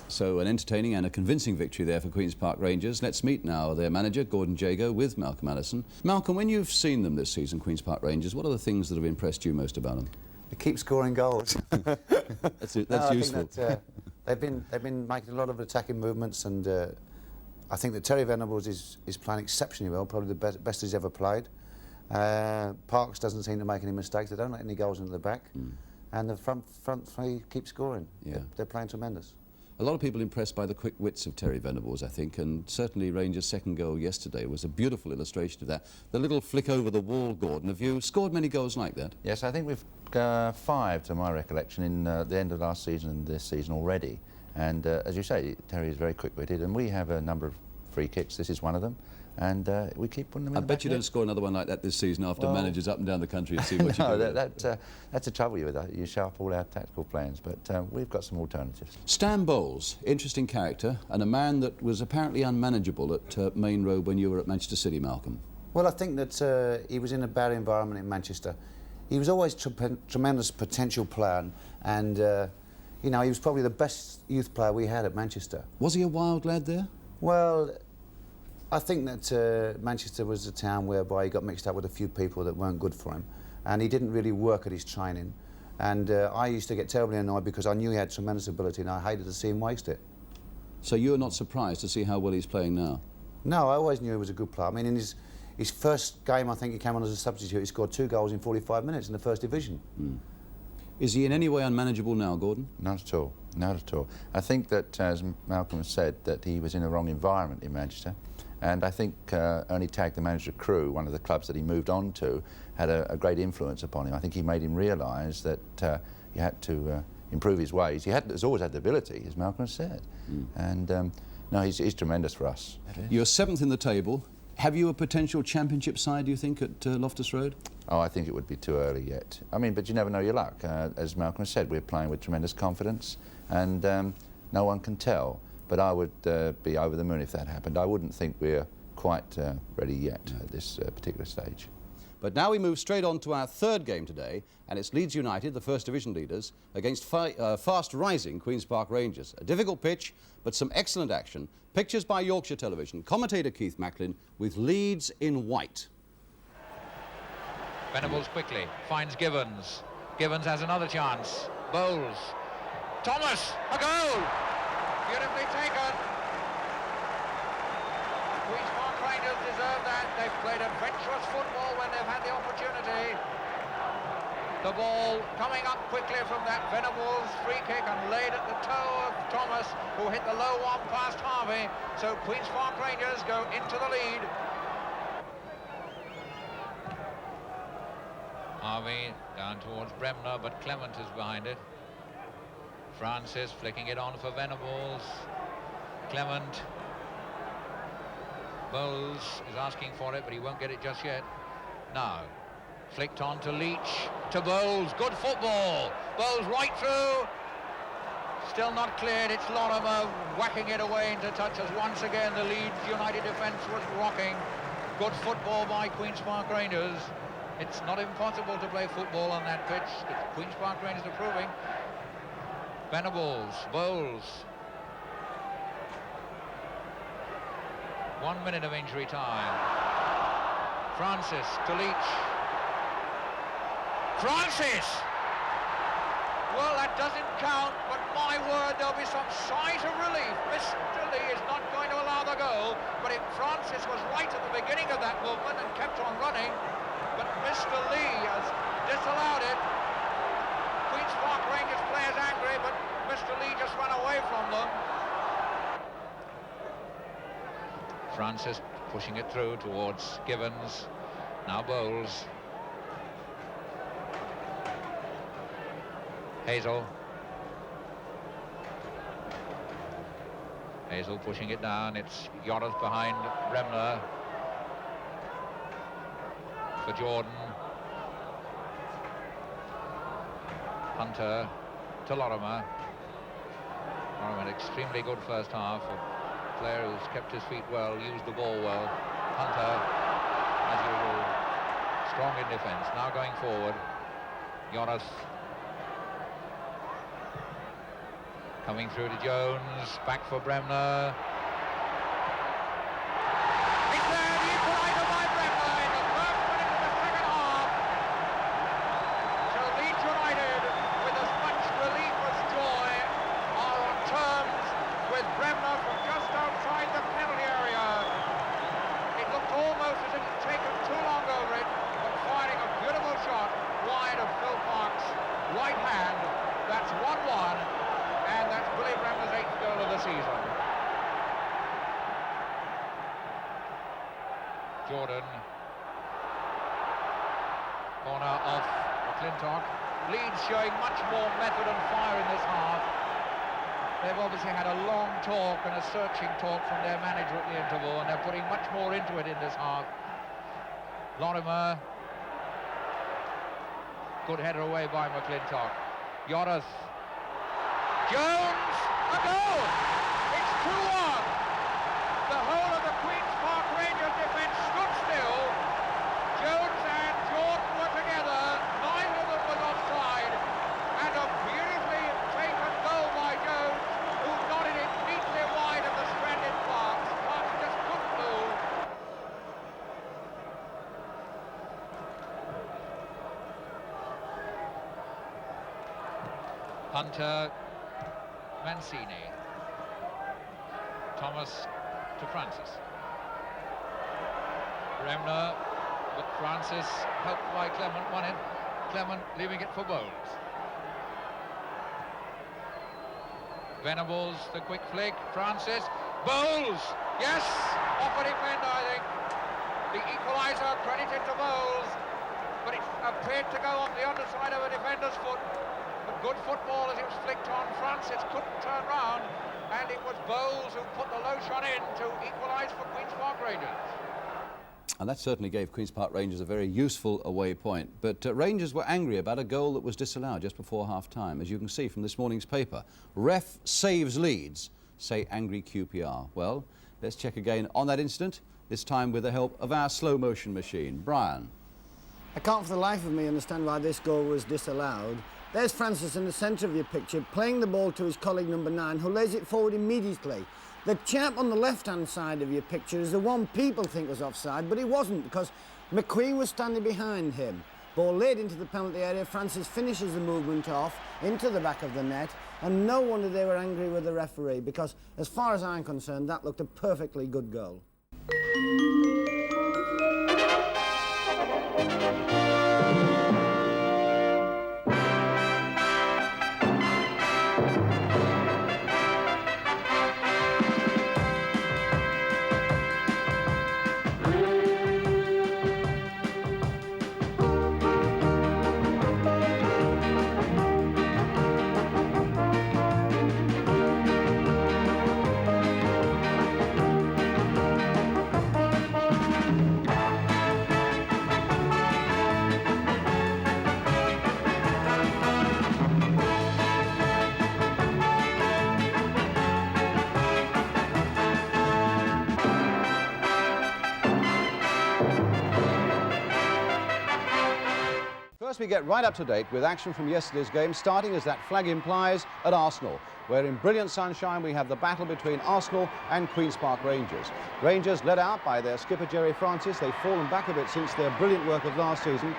So an entertaining and a convincing victory there for Queen's Park Rangers. Let's meet now their manager, Gordon Jago, with Malcolm Allison. Malcolm, when you've seen them this season, Queen's Park Rangers, what are the things that have impressed you most about them? They keep scoring goals. That's useful. They've been making a lot of attacking movements, and I think that Terry Venables is playing exceptionally well, probably the best he's ever played. Parks doesn't seem to make any mistakes. They don't let any goals into the back, and the front three keep scoring. Yeah. They're playing tremendous. A lot of people impressed by the quick wits of Terry Venables, I think, and certainly Rangers' second goal yesterday was a beautiful illustration of that. The little flick over the wall, Gordon. Have you scored many goals like that? Yes, I think we've 5 to my recollection in the end of last season and this season already. And as you say, Terry is very quick-witted, and we have a number of free kicks. This is one of them, and we keep putting them in. I bet you don't score another one like that this season after managers up and down the country and see what you do. That's the trouble with that. You show up all our tactical plans, but we've got some alternatives. Stan Bowles, interesting character, and a man that was apparently unmanageable at Main Road when you were at Manchester City, Malcolm. Well, I think that he was in a bad environment in Manchester. He was always tremendous potential player, and you know, he was probably the best youth player we had at Manchester. Was he a wild lad there? Well, I think that Manchester was a town whereby he got mixed up with a few people that weren't good for him, and he didn't really work at his training. And I used to get terribly annoyed because I knew he had tremendous ability, and I hated to see him waste it. So you're not surprised to see how well he's playing now? No, I always knew he was a good player. I mean, his first game, I think he came on as a substitute. He scored 2 goals in 45 minutes in the First Division. Is he in any way unmanageable now, Gordon? Not at all, not at all. I think that, as Malcolm has said, that he was in the wrong environment in Manchester, and I think Ernie Tagg, the manager of Crewe, one of the clubs that he moved on to, had a great influence upon him. I think he made him realise that he had to improve his ways. He's always had the ability, as Malcolm has said, and no, he's tremendous for us. You're 7th in the table. Have you a potential championship side, do you think, at Loftus Road? Oh, I think it would be too early yet. I mean, but you never know your luck. As Malcolm said, we're playing with tremendous confidence, and no one can tell. But I would be over the moon if that happened. I wouldn't think we're quite ready yet at this particular stage. But now we move straight on to our 3rd game today, and it's Leeds United, the First Division leaders, against fast-rising Queen's Park Rangers. A difficult pitch, but some excellent action. Pictures by Yorkshire Television. Commentator Keith Macklin with Leeds in white. Venables quickly finds Givens. Givens has another chance. Bowles. Thomas, a goal! Beautifully taken. Queen's Park Rangers deserve that. They've played adventurous football when they've had the opportunity. The ball coming up quickly from that Venables free kick and laid at the toe of Thomas, who hit the low one past Harvey. So Queen's Park Rangers go into the lead. Harvey down towards Bremner, but Clement is behind it. Francis flicking it on for Venables. Clement. Bowles is asking for it, but he won't get it just yet. Now, flicked on to Leach, to Bowles. Good football. Bowles right through. Still not cleared. It's Lorimer whacking it away into touch as once again the Leeds United defence was rocking. Good football by Queen's Park Rangers. It's not impossible to play football on that pitch. Queen's Park Rangers are proving. Venables, Bowles. 1 minute of injury time. Francis to Leach. Francis! Well, that doesn't count, but my word, there'll be some sight of relief. Mr. Lee is not going to allow the goal, but if Francis was right at the beginning of that movement and kept on running, but Mr. Lee has disallowed it. Queen's Park Rangers players angry, but Mr. Lee just ran away from them. Francis pushing it through towards Givens. Now Bowles. Hazel. Hazel pushing it down. It's Yorath behind Bremner. For Jordan. Hunter to Lorimer. Lorimer, extremely good first half. A player who's kept his feet well, used the ball well. Hunter, as usual, strong in defence. Now going forward. Yorath. Coming through to Jones. Back for Bremner. Jordan. Corner off McClintock. Leeds showing much more method and fire in this half. They've obviously had a long talk and a searching talk from their manager at the interval, and they're putting much more into it in this half. Lorimer. Good header away by McClintock. Yorath. Jones. A goal! It's 2-1. The whole of the Queen's Park Rangers defence stood still. Jones and Jordan were together. Neither of them was offside. And a beautifully taken goal by Jones, who nodded it neatly wide of the stranded Parks. Parks just couldn't move. Hunter. Mancini. Thomas to Francis. Bremner with Francis, helped by Clement, won it. Clement leaving it for Bowles. Venables, the quick flick, Francis, Bowles, yes, off a defender, I think. The equaliser credited to Bowles, but it appeared to go off the underside of a defender's foot. But good football as it was flicked on. Francis couldn't turn round, and it was Bowles who put the low shot in to equalise for Queen's Park Rangers. And that certainly gave Queen's Park Rangers a very useful away point. But Rangers were angry about a goal that was disallowed just before half-time. As you can see from this morning's paper, ref saves Leeds, say angry QPR. Well, let's check again on that incident, this time with the help of our slow-motion machine. Brian. I can't for the life of me understand why this goal was disallowed. There's Francis in the centre of your picture, playing the ball to his colleague number 9, who lays it forward immediately. The chap on the left-hand side of your picture is the one people think was offside, but he wasn't, because McQueen was standing behind him. Ball laid into the penalty area, Francis finishes the movement off into the back of the net, and no wonder they were angry with the referee, because as far as I'm concerned, that looked a perfectly good goal. First, we get right up to date with action from yesterday's game, starting, as that flag implies, at Arsenal, where in brilliant sunshine we have the battle between Arsenal and Queen's Park Rangers. Rangers led out by their skipper Gerry Francis. They've fallen back a bit since their brilliant work of last season,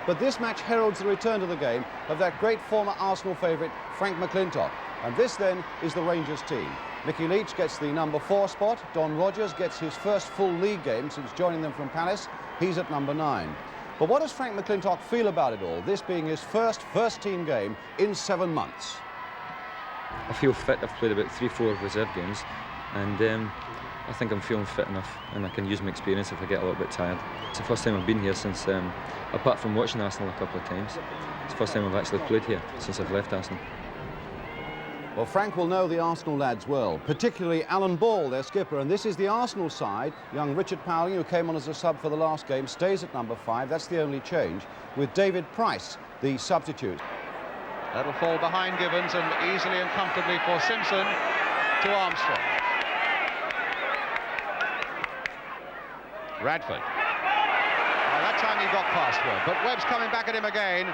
but this match heralds the return to the game of that great former Arsenal favourite Frank McClintock, and this then is the Rangers team. Mickey Leach gets the number 4 spot. Don Rogers gets his first full league game since joining them from Palace. He's at number 9. But what does Frank McClintock feel about it all, this being his first team game in 7 months? I feel fit. I've played about 3-4 reserve games, and I think I'm feeling fit enough, and I can use my experience if I get a little bit tired. It's the first time I've been here since, apart from watching Arsenal a couple of times, it's the first time I've actually played here since I've left Arsenal. Well, Frank will know the Arsenal lads well, particularly Alan Ball, their skipper, and this is the Arsenal side. Young Richard Powling, who came on as a sub for the last game, stays at number 5. That's the only change, with David Price, the substitute. That'll fall behind Gibbons and easily and comfortably for Simpson to Armstrong. Radford. Well, that time he got past Webb, but Webb's coming back at him again.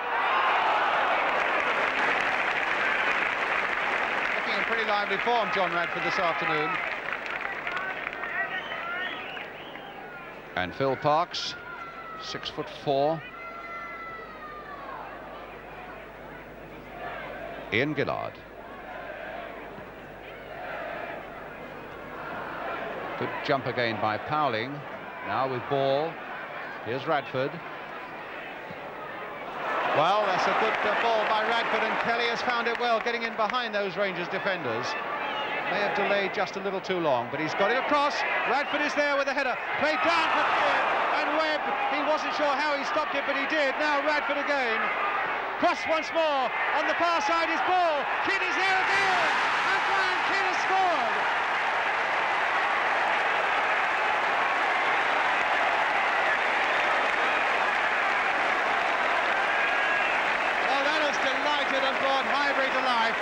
Looking in pretty lively form, John Radford, this afternoon. And Phil Parks, 6'4". Ian Gillard. Good jump again by Powling. Now with Ball. Here's Radford. Well, that's a good ball by Radford, and Kelly has found it well, getting in behind those Rangers defenders. May have delayed just a little too long, but he's got it across. Radford is there with a header. Played down for Kidd, and Webb, he wasn't sure how he stopped it, but he did. Now Radford again. Cross once more. On the far side is Ball. Kidd is there again. And Brian Kidd has scored. Oh, that has delighted and brought Highbury to life.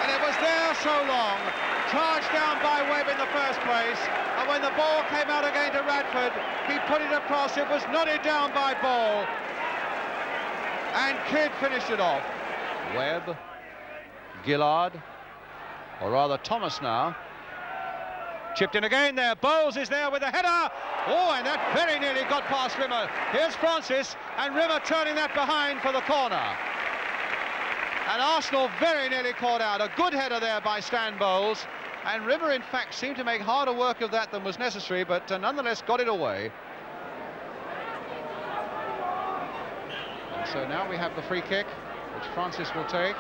And it was there so long. Charged down by Webb in the first place. And when the ball came out again to Radford, he put it across. It was nodded down by Ball. And Kidd finished it off. Webb, Gillard, or rather Thomas now. Chipped in again there. Bowles is there with a header. Oh, and that very nearly got past Rimmer. Here's Francis, and Rimmer turning that behind for the corner. And Arsenal very nearly caught out. A good header there by Stan Bowles. And Rimmer, in fact, seemed to make harder work of that than was necessary, but nonetheless got it away. And so now we have the free kick, which Francis will take.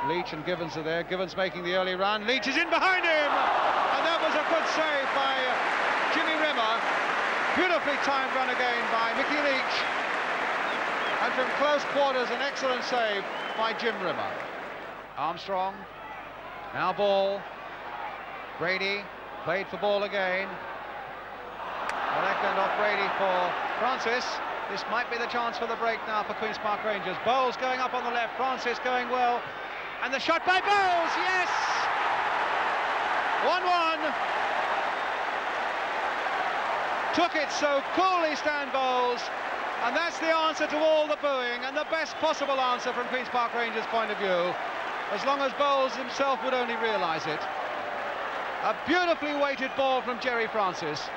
Leach and Givens are there. Givens making the early run. Leach is in behind him! And that was a good save by Jimmy Rimmer. Beautifully timed run again by Mickey Leach. And from close quarters, an excellent save by Jim Rimmer. Armstrong. Now ball. Brady played for ball again. The left hand off Brady for Francis. This might be the chance for the break now for Queen's Park Rangers. Bowles going up on the left. Francis going well. And the shot by Bowles, yes! 1-1. Took it so coolly, Stan Bowles. And that's the answer to all the booing, and the best possible answer from Queen's Park Rangers' point of view, as long as Bowles himself would only realise it. A beautifully weighted ball from Jerry Francis.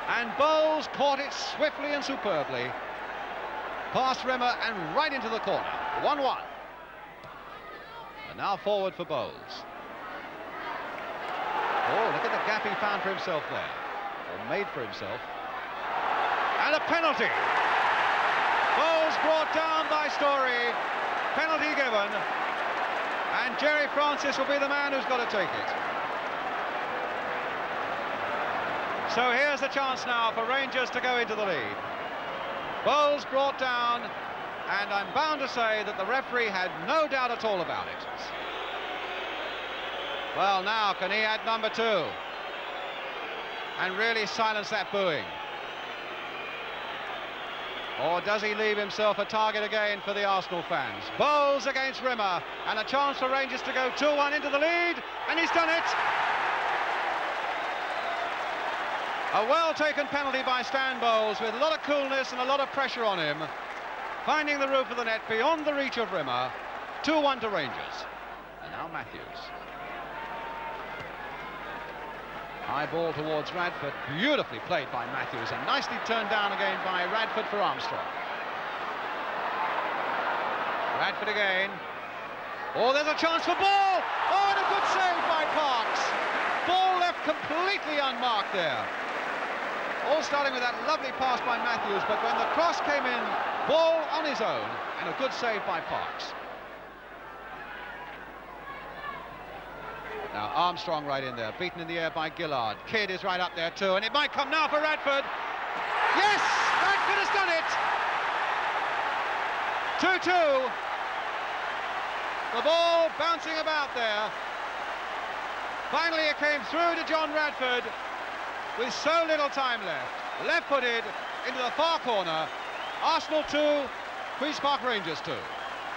And Bowles caught it swiftly and superbly. Past Rimmer and right into the corner. 1-1. And now forward for Bowles. Oh, look at the gap he found for himself there. Or made for himself. And a penalty. Bowles brought down by Story. Penalty given. And Jerry Francis will be the man who's got to take it. So here's the chance now for Rangers to go into the lead. Bowles brought down, and I'm bound to say that the referee had no doubt at all about it. Well, now, can he add number 2? And really silence that booing? Or does he leave himself a target again for the Arsenal fans? Bowles against Rimmer, and a chance for Rangers to go 2-1 into the lead, and he's done it! A well-taken penalty by Stan Bowles with a lot of coolness and a lot of pressure on him. Finding the roof of the net beyond the reach of Rimmer. 2-1 to Rangers. And now Matthews. High ball towards Radford. Beautifully played by Matthews and nicely turned down again by Radford for Armstrong. Radford again. Oh, there's a chance for ball! Oh, and a good save by Parks. Ball left completely unmarked there. All starting with that lovely pass by Matthews, but when the cross came in, ball on his own, and a good save by Parks. Now Armstrong right in there, beaten in the air by Gillard. Kidd is right up there too, and it might come now for Radford. Yes, Radford has done it. 2-2. The ball bouncing about there. Finally it came through to John Radford. With so little time left, left-footed into the far corner. Arsenal 2, Queen's Park Rangers 2.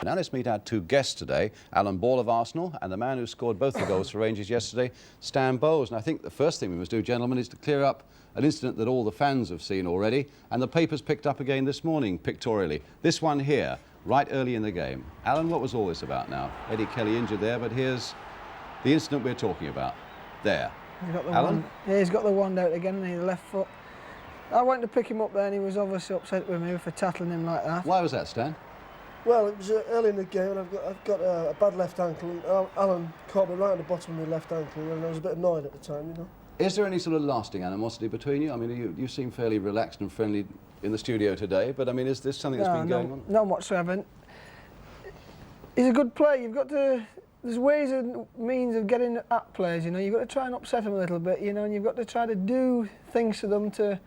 Now let's meet our 2 guests today, Alan Ball of Arsenal and the man who scored both the goals for Rangers yesterday, Stan Bowles. And I think the first thing we must do, gentlemen, is to clear up an incident that all the fans have seen already, and the papers picked up again this morning, pictorially. This one here, right early in the game. Alan, what was all this about now? Eddie Kelly injured there, but here's the incident we're talking about. There. He's got the Alan? wand. Yeah, he's got the wand out again, and the left foot. I went to pick him up there, and he was obviously upset with me for tackling him like that. Why was that, Stan? Well, it was early in the game, and I've got a bad left ankle. And Alan caught me right at the bottom of my left ankle, and I was a bit annoyed at the time, you know. Is there any sort of lasting animosity between you? I mean, you seem fairly relaxed and friendly in the studio today, but I mean, is this something that's been going on? Not whatsoever. He's a good player. You've got to. There's ways and means of getting at players, you know. You've got to try and upset them a little bit, you know, and you've got to try to do things to them to...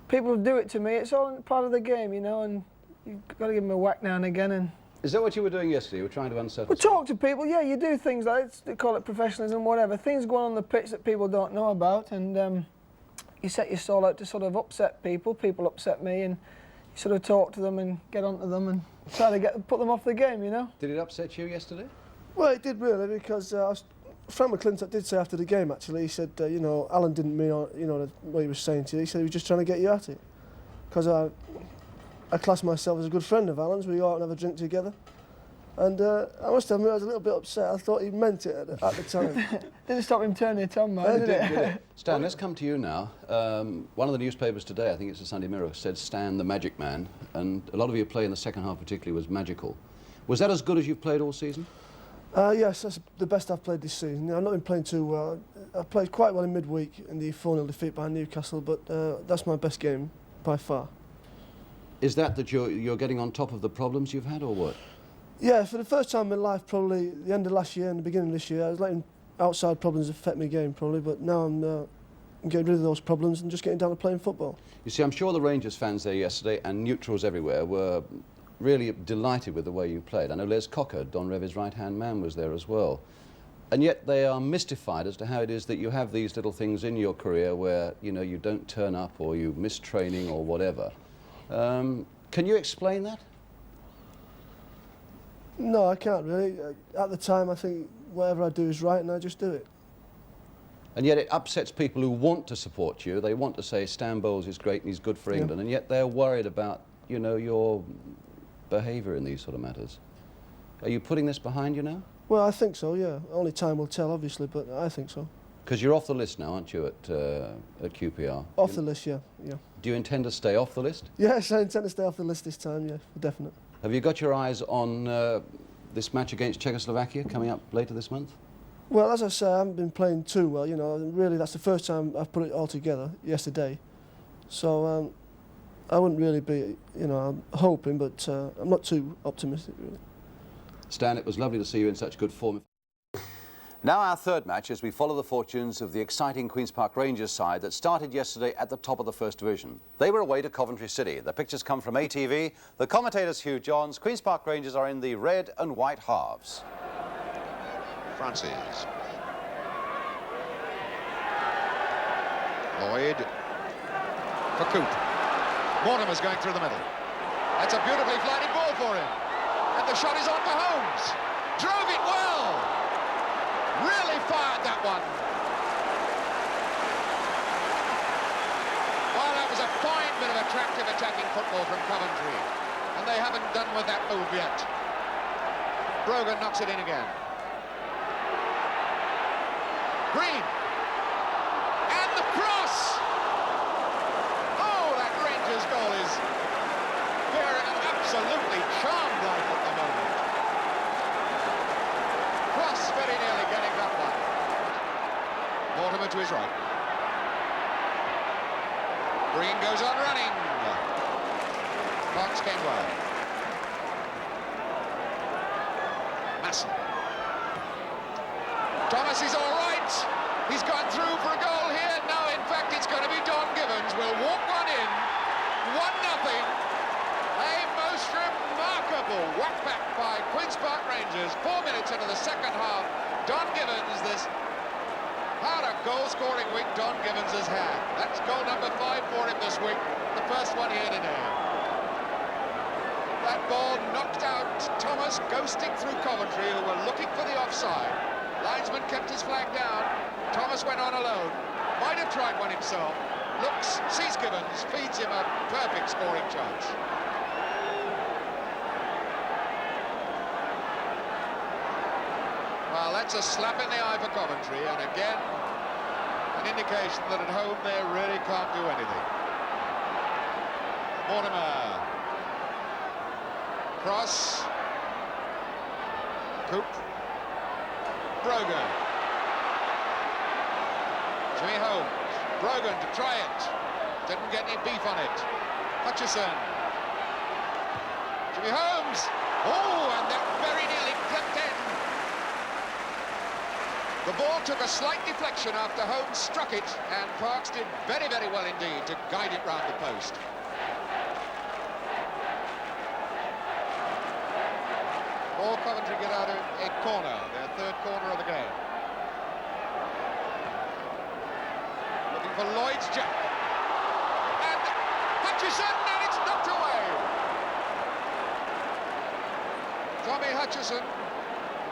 People do it to me. It's all part of the game, you know, and you've got to give them a whack now and again. And is that what you were doing yesterday? You were trying to unsettle? Well, talk to people, yeah, you do things like it. They call it professionalism, whatever. Things go on the pitch that people don't know about, and you set your stall out to sort of upset people. People upset me, and you sort of talk to them and get onto them and try to put them off the game, you know. Did it upset you yesterday? Well, it did really, because Frank McClintock did say after the game, actually, he said, you know, Alan didn't mean, you know, what he was saying to you. He said he was just trying to get you at it. Because I class myself as a good friend of Alan's. We go out and have a drink together. And I must admit, I was a little bit upset. I thought he meant it at the time. Didn't stop him turning it on, man, did it? Stan, let's come to you now. One of the newspapers today, I think it's the Sunday Mirror, said Stan the Magic Man, and a lot of your play in the second half particularly was magical. Was that as good as you've played all season? Yes, that's the best I've played this season. I've not been playing too well. I played quite well in midweek in the 4-0 defeat by Newcastle, but that's my best game by far. Is that you're getting on top of the problems you've had, or what? Yeah, for the first time in my life, probably the end of last year and the beginning of this year, I was letting outside problems affect my game, probably, but now I'm getting rid of those problems and just getting down to playing football. You see, I'm sure the Rangers fans there yesterday and neutrals everywhere were really delighted with the way you played. I know Les Cocker, Don Revie's right-hand man, was there as well. And yet they are mystified as to how it is that you have these little things in your career where, you know, you don't turn up or you miss training or whatever. Can you explain that? No, I can't really. At the time, I think whatever I do is right and I just do it. And yet it upsets people who want to support you. They want to say Stan Bowles is great and he's good for England, and yet they're worried about, you know, your behaviour in these sort of matters. Are you putting this behind you now? Well, I think so, yeah. Only time will tell, obviously, but I think so. Because you're off the list now, aren't you, at QPR? Off the list, yeah. Do you intend to stay off the list? Yes, I intend to stay off the list this time, yeah, for definite. Have you got your eyes on this match against Czechoslovakia coming up later this month? Well, as I say, I haven't been playing too well, you know. Really, that's the first time I've put it all together yesterday. So I wouldn't really be, you know, I'm hoping, but I'm not too optimistic, really. Stan, it was lovely to see you in such good form. Now our third match as we follow the fortunes of the exciting Queen's Park Rangers side that started yesterday at the top of the First Division. They were away to Coventry City. The pictures come from ATV. The commentator's Hugh Johns. Queen's Park Rangers are in the red and white halves. Francis. Lloyd. For Coop. Mortimer's going through the middle. That's a beautifully flighted ball for him. And the shot is on for Holmes. Drove it well. Really fired that one. Well, that was a fine bit of attractive attacking football from Coventry. And they haven't done with that move yet. Brogan knocks it in again. Green. And the cross. Oh, that Rangers goal is bearing an absolutely charmed life at the moment. Cross very nearly getting that one. Mortimer to his right. Green goes on running. Fox came wide. Masson. Thomas is all right. He's gone through for a goal here. No, in fact, it's going to be Don Gibbons. Will walk one in. 1-0. A most remarkable whack back by Queen's Park Rangers. 4 minutes into the second half. Don Gibbons, this what a goal-scoring week Don Gibbons has had. That's goal number 5 for him this week. The first one here today. That ball knocked out Thomas, ghosting through Coventry, who were looking for the offside. Linesman kept his flag down. Thomas went on alone. Might have tried one himself. Looks, sees Gibbons, feeds him a perfect scoring chance. Well, that's a slap in the eye for Coventry, and again, an indication that at home they really can't do anything. Mortimer. Cross. Coop. Brogan. Jimmy Holmes. Brogan to try it. Didn't get any beef on it. Hutchison. Jimmy Holmes. Oh, and that very nearly clipped in. The ball took a slight deflection after Holmes struck it, and Parks did very, very well indeed to guide it round the post. All Coventry get out of a corner, their third corner of the game. Looking for Lloyd's jump. And Hutchison, and it's knocked away. Tommy Hutchison,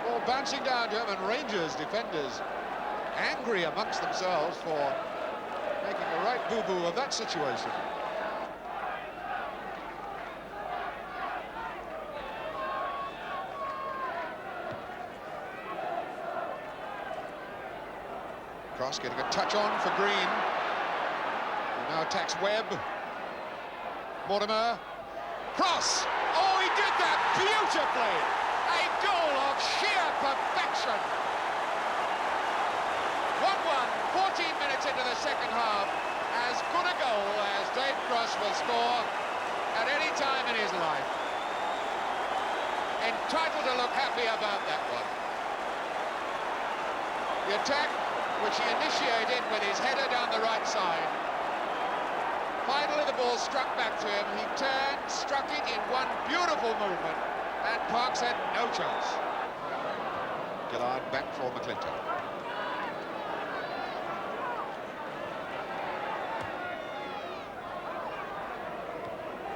ball bouncing down to him, and Rangers defenders angry amongst themselves for making a right boo-boo of that situation. Cross getting a touch on for Green, who now attacks Webb. Mortimer. Cross! Oh, he did that beautifully! A goal of sheer perfection. 1-1, 14 minutes into the second half. As good a goal as Dave Cross will score at any time in his life. Entitled to look happy about that one. The attack, which he initiated with his header down the right side. Finally, the ball struck back to him. He turned, struck it in one beautiful movement, and Parks had no chance. Gillard back for McClintock.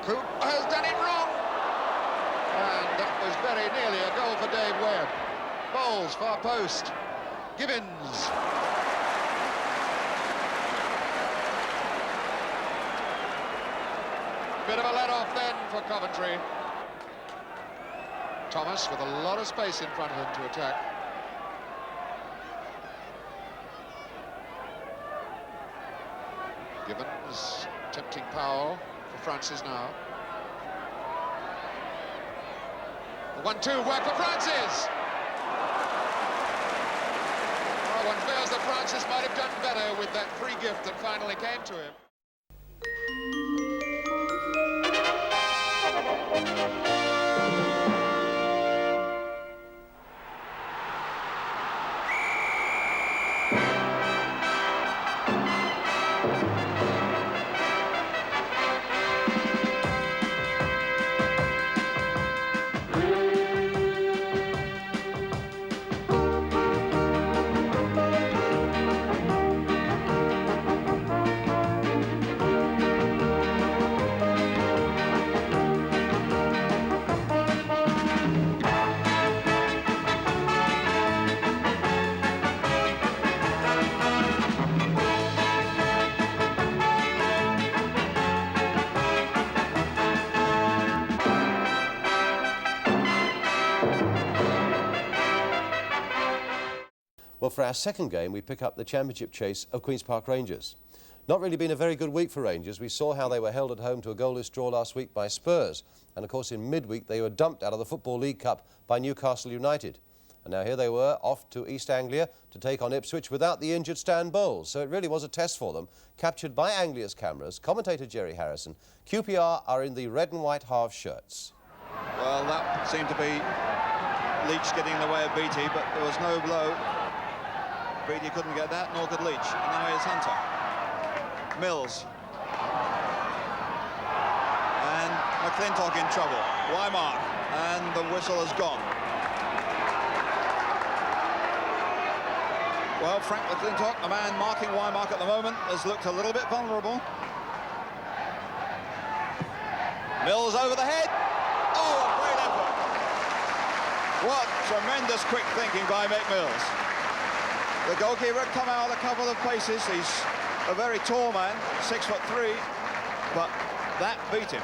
Coop has done it wrong. And that was very nearly a goal for Dave Webb. Bowles, far post. Gibbons. Bit of a let-off then for Coventry. Thomas with a lot of space in front of him to attack. Gibbons tempting Powell for Francis now. The 1-2 work for Francis. Oh, one feels that Francis might have done better with that free gift that finally came to him. Well, for our second game, we pick up the championship chase of Queen's Park Rangers. Not really been a very good week for Rangers. We saw how they were held at home to a goalless draw last week by Spurs. And, of course, in midweek, they were dumped out of the Football League Cup by Newcastle United. And now here they were, off to East Anglia to take on Ipswich without the injured Stan Bowles. So it really was a test for them, captured by Anglia's cameras. Commentator Jerry Harrison. QPR are in the red and white half shirts. Well, that seemed to be Leach getting in the way of Beattie, but there was no blow. Beattie couldn't get that, nor could Leach. And now here's Hunter. Mills. And McClintock in trouble. Wymark. And the whistle has gone. Well, Frank McClintock, a man marking Wymark at the moment, has looked a little bit vulnerable. Mills over the head. Oh, a great effort. What tremendous quick thinking by Mick Mills. The goalkeeper had come out a couple of paces. He's a very tall man, 6'3", but that beat him.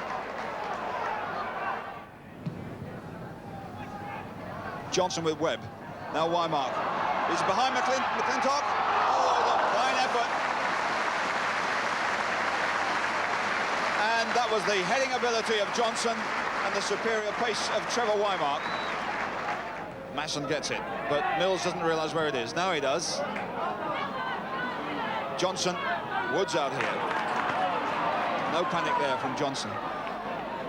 Johnson with Webb. Now Wymark. He's behind McClintock. Oh, the fine effort. And that was the heading ability of Johnson and the superior pace of Trevor Wymark. Masson gets it, but Mills doesn't realise where it is. Now he does. Johnson, Woods out here. No panic there from Johnson.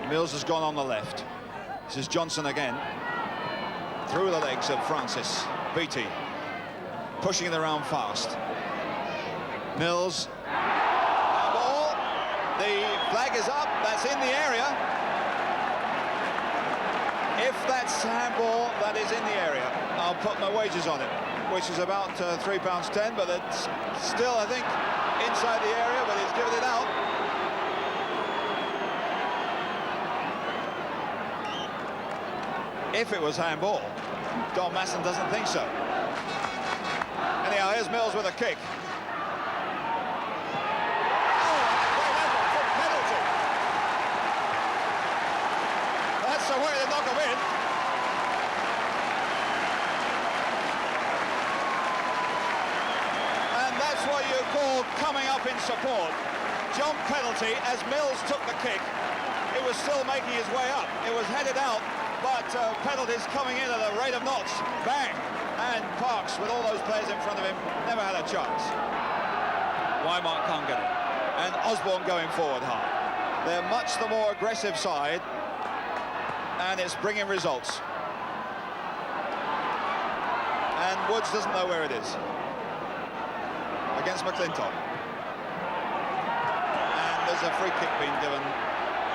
Mills has gone on the left. This is Johnson again. Through the legs of Francis. Beattie. Pushing it around fast. Mills. Ball. The flag is up. That's in the area. If that's handball, that is in the area. I'll put my wages on it, which is about £3.10, but it's still, I think, inside the area, but he's given it out. If it was handball, Don Masson doesn't think so. Anyhow, here's Mills with a kick. The way to knock him in. And that's what you call coming up in support. John penalty as Mills took the kick. It was still making his way up. It was headed out but penalties coming in at a rate of knots. Bang! And Parks, with all those players in front of him, never had a chance. Wymart can't get it. And Osborne going forward hard. They're much the more aggressive side, and it's bringing results. And Woods doesn't know where it is. Against McClintock. And there's a free kick being given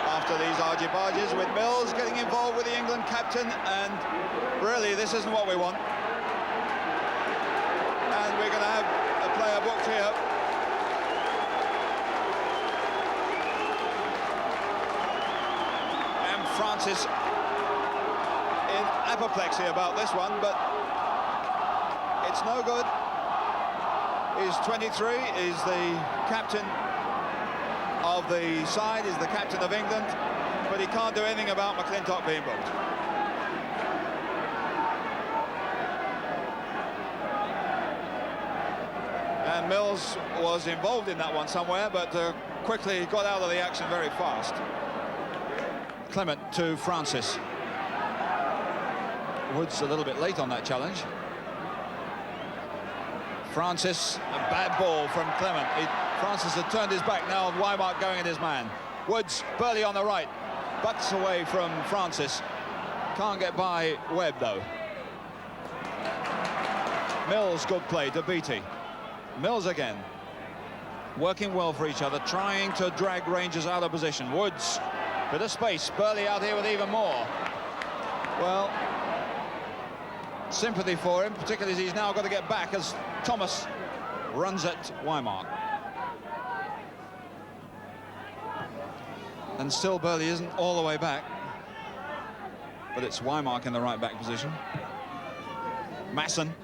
after these argy-barges, with Mills getting involved with the England captain, and really this isn't what we want. And we're going to have a player booked here. And Francis in apoplexy about this one, but it's no good. He's 23, he's the captain of the side, he's the captain of England, but he can't do anything about McClintock being booked. And Mills was involved in that one somewhere, but quickly got out of the action very fast. Clement to Francis. Woods a little bit late on that challenge. Francis, a bad ball from Clement. Francis had turned his back now, and Wymart going at his man. Woods, Burley on the right, butts away from Francis. Can't get by Webb, though. Mills, good play to Beattie. Mills again. Working well for each other, trying to drag Rangers out of position. Woods, bit of space. Burley out here with even more. Well, sympathy for him, particularly as he's now got to get back as Thomas runs at Wymart. And still Burley isn't all the way back, but it's Wymart in the right back position. Masson,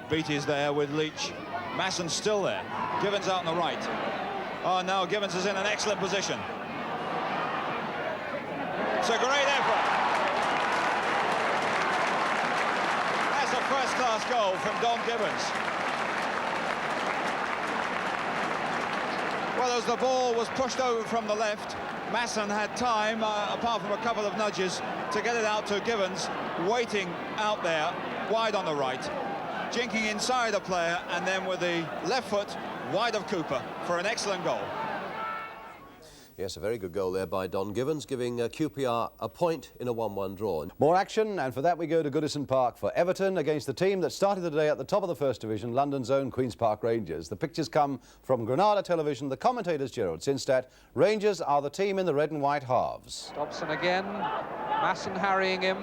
Beattie's there with Leach. Masson's still there. Givens out on the right. Oh, now Givens is in an excellent position. It's a great effort. That's a first-class goal from Don Givens. Well, as the ball was pushed over from the left, Masson had time, apart from a couple of nudges, to get it out to Givens, waiting out there, wide on the right, jinking inside a player, and then with the left foot, wide of Cooper, for an excellent goal. Yes, a very good goal there by Don Givens, giving QPR a point in a 1-1 draw. More action, and for that we go to Goodison Park for Everton against the team that started the day at the top of the First Division, London's own Queen's Park Rangers. The pictures come from Granada Television. The commentators Gerald Sinstadt. Rangers are the team in the red and white halves. Dobson again, Masson harrying him.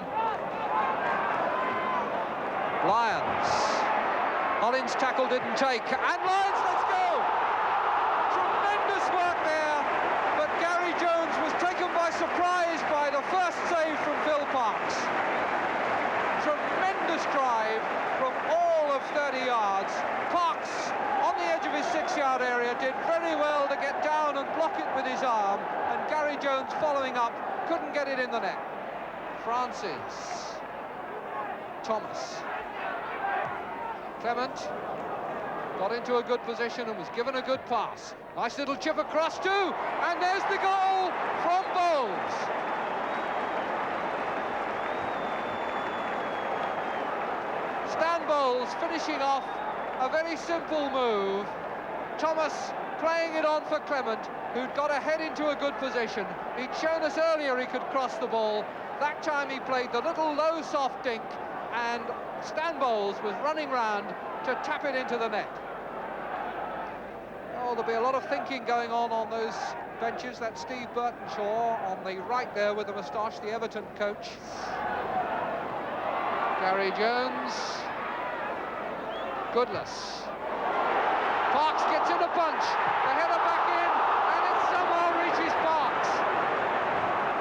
Lyons. Hollins' tackle didn't take, and Lyons, let's go! Tremendous work there, but Gary Jones was taken by surprise by the first save from Phil Parks. Tremendous drive from all of 30 yards. Parks, on the edge of his 6-yard area, did very well to get down and block it with his arm, and Gary Jones following up, couldn't get it in the net. Francis. Thomas. Clement got into a good position and was given a good pass. Nice little chip across too, and there's the goal from Bowles. Stan Bowles finishing off a very simple move. Thomas playing it on for Clement, who'd got ahead into a good position. He'd shown us earlier he could cross the ball. That time he played the little low soft dink, and Stan Bowles was running round to tap it into the net. Oh, there'll be a lot of thinking going on those benches. That's Steve Burtonshaw on the right there with the moustache, the Everton coach. Gary Jones. Goodless. Parks gets in a punch. The header back in, and it somehow reaches Parks.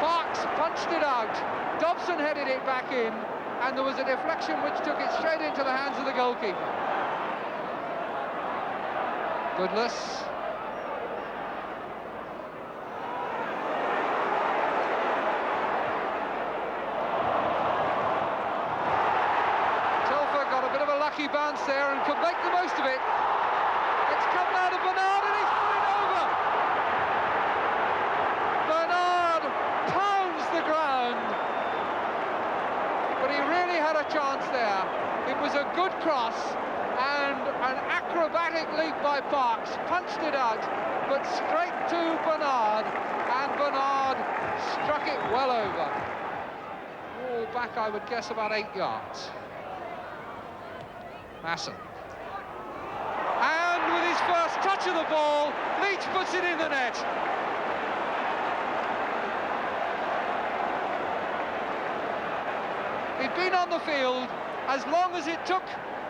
Parks punched it out. Dobson headed it back in, and there was a deflection which took it straight into the hands of the goalkeeper. Goodless. Telfer got a bit of a lucky bounce there and could make the most of it. It's come now to Bernard, and he's put it over. Bernard pounds the ground. Emphatic leap by Parks, punched it out, but straight to Bernard, and Bernard struck it well over. All back, I would guess, about 8 yards. Masson. And with his first touch of the ball, Leach puts it in the net. He'd been on the field as long as it took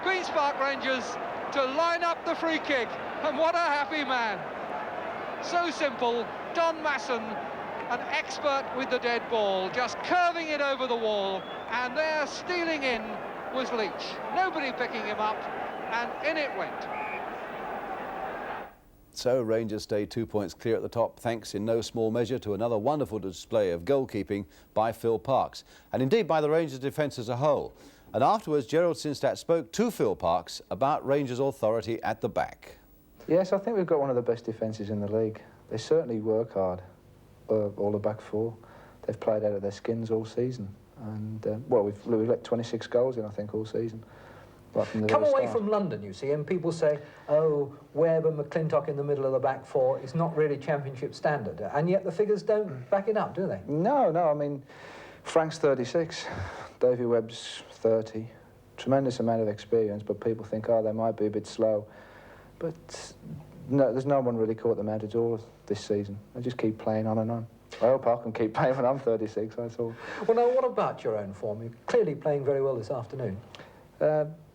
Queen's Park Rangers to line up the free kick, and what a happy man. So simple. Don Masson, an expert with the dead ball, just curving it over the wall, and there, stealing in, was Leach. Nobody picking him up, and in it went. So Rangers stay 2 points clear at the top, thanks in no small measure to another wonderful display of goalkeeping by Phil Parks, and indeed by the Rangers defence as a whole. And afterwards, Gerald Sinstadt spoke to Phil Parks about Rangers' authority at the back. Yes, I think we've got one of the best defences in the league. They certainly work hard, all the back four. They've played out of their skins all season. And, well, we've let 26 goals in, I think, all season. Right from the Come away start. from London, you see, and people say, oh, Webb and McClintock in the middle of the back four is not really championship standard. And yet the figures don't back it up, do they? No, I mean, Frank's 36, Davy Webb's 30. Tremendous amount of experience, but people think, oh, they might be a bit slow. But no, there's no one really caught them out at all this season. They just keep playing on and on. I hope I can keep playing when I'm 36, that's all. Well, now, what about your own form? You're clearly playing very well this afternoon.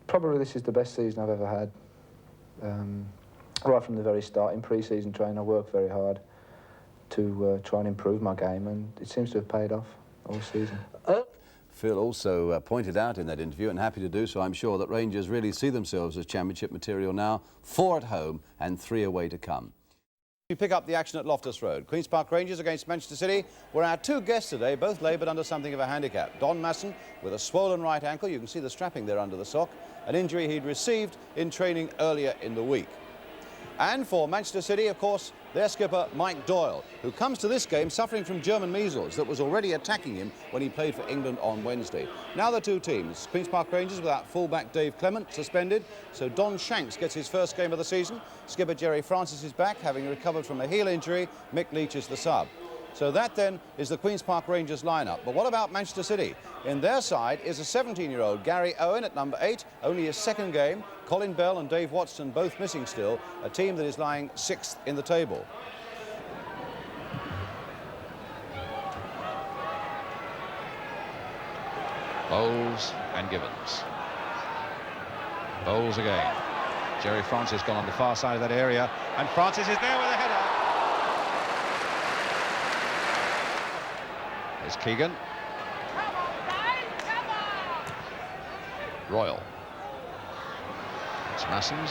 Probably this is the best season I've ever had. Right from the very start, in pre-season training, I worked very hard to try and improve my game, and it seems to have paid off all season. Phil also pointed out in that interview, and happy to do so, I'm sure, that Rangers really see themselves as championship material now, 4 at home and 3 away to come. We pick up the action at Loftus Road. Queen's Park Rangers against Manchester City, where our 2 guests today both laboured under something of a handicap. Don Masson with a swollen right ankle, you can see the strapping there under the sock, an injury he'd received in training earlier in the week. And for Manchester City, of course, their skipper Mike Doyle, who comes to this game suffering from German measles that was already attacking him when he played for England on Wednesday. Now the 2 teams, Queen's Park Rangers without fullback Dave Clement suspended, so Don Shanks gets his first game of the season. Skipper Jerry Francis is back, having recovered from a heel injury. Mick Leach is the sub. So that then is the Queen's Park Rangers lineup. But what about Manchester City? In their side is a 17-year-old Gary Owen at number 8, only his 2nd game. Colin Bell and Dave Watson both missing still, a team that is lying 6th in the table. Bowles and Gibbons. Bowles again. Jerry Francis gone on the far side of that area, and Francis is there with a header. There's Keegan. Royal. It's Masson's.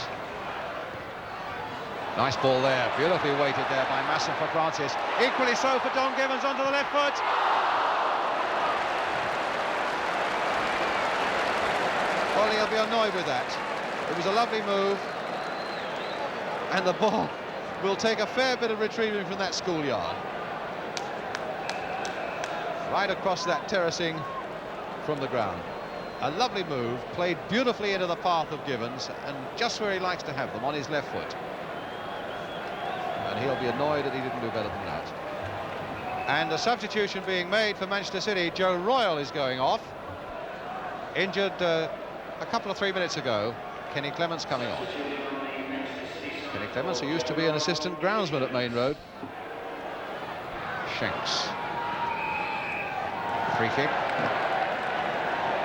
Nice ball there, beautifully weighted there by Masson for Francis. Equally so for Don Gibbons onto the left foot. Well, he'll be annoyed with that. It was a lovely move, and the ball will take a fair bit of retrieving from that schoolyard. Right across that terracing from the ground. A lovely move, played beautifully into the path of Gibbons, and just where he likes to have them, on his left foot. And he'll be annoyed that he didn't do better than that. And the substitution being made for Manchester City, Joe Royal is going off. Injured a couple of 3 minutes ago. Kenny Clements coming on. Kenny Clements, who used to be an assistant groundsman at Main Road. Shanks. Free kick.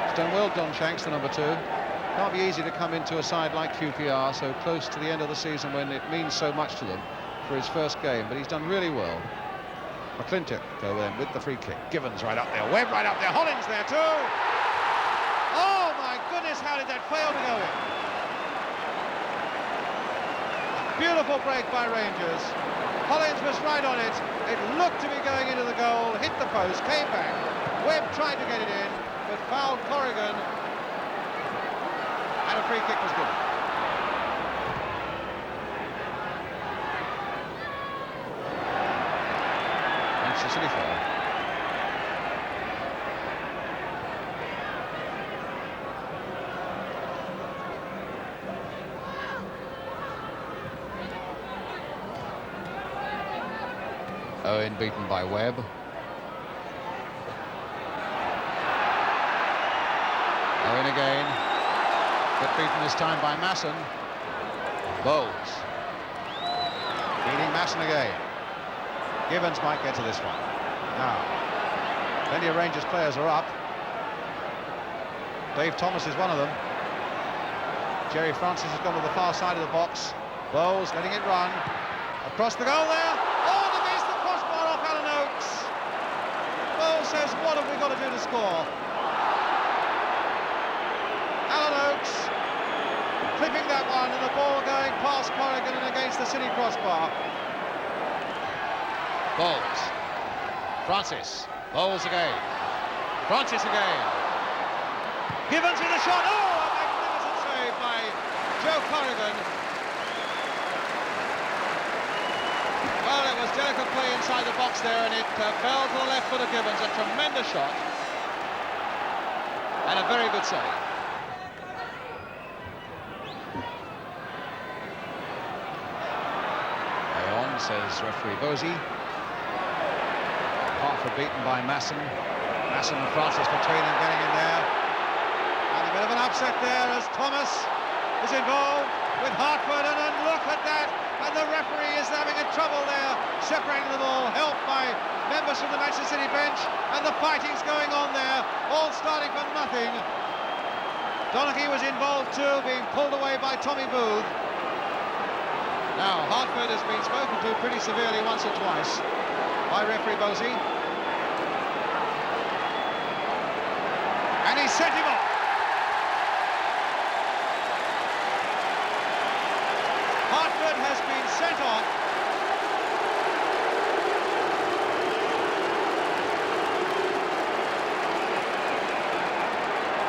He's done well, Don Shanks, the number 2. Can't be easy to come into a side like QPR so close to the end of the season when it means so much to them for his first game, but he's done really well. McClintock go then with the free kick. Gibbons right up there, Webb right up there, Hollins there too. Oh my goodness, how did that fail to go in? Beautiful break by Rangers. Hollins was right on it. It looked to be going into the goal, hit the post, came back. Webb tried to get it in, but fouled Corrigan, and a free kick was given. Manchester City foul. Owen beaten by Webb. Owen again, but beaten this time by Masson. Bowles beating Masson again. Gibbons might get to this one. Now, plenty of Rangers players are up. Dave Thomas is one of them. Jerry Francis has gone to the far side of the box. Bowles letting it run. Across the goal there. Oh, and against the crossbar off Alan Oakes. Bowles says, what have we got to do to score? Alan Oakes clipping that one, and the ball going past Corrigan and against the City crossbar. Bowles. Francis. Bowles again. Francis again. Gibbons in the shot. Oh, a magnificent save by Joe Corrigan. Well, it was delicate play inside the box there, and it fell to the left foot of Gibbons. A tremendous shot. And a very good save. On, says referee Bosey. Hartford beaten by Masson. Masson and Francis between them getting in there. And a bit of an upset there as Thomas is involved with Hartford, and then look at that, and the referee is having a trouble there, separating them all, helped by members from the Manchester City bench, and the fighting's going on there, all starting from nothing. Donaghy was involved too, being pulled away by Tommy Booth. Now, Hartford has been spoken to pretty severely once or twice by referee Bosey. And he sent him off. Hartford has been sent off.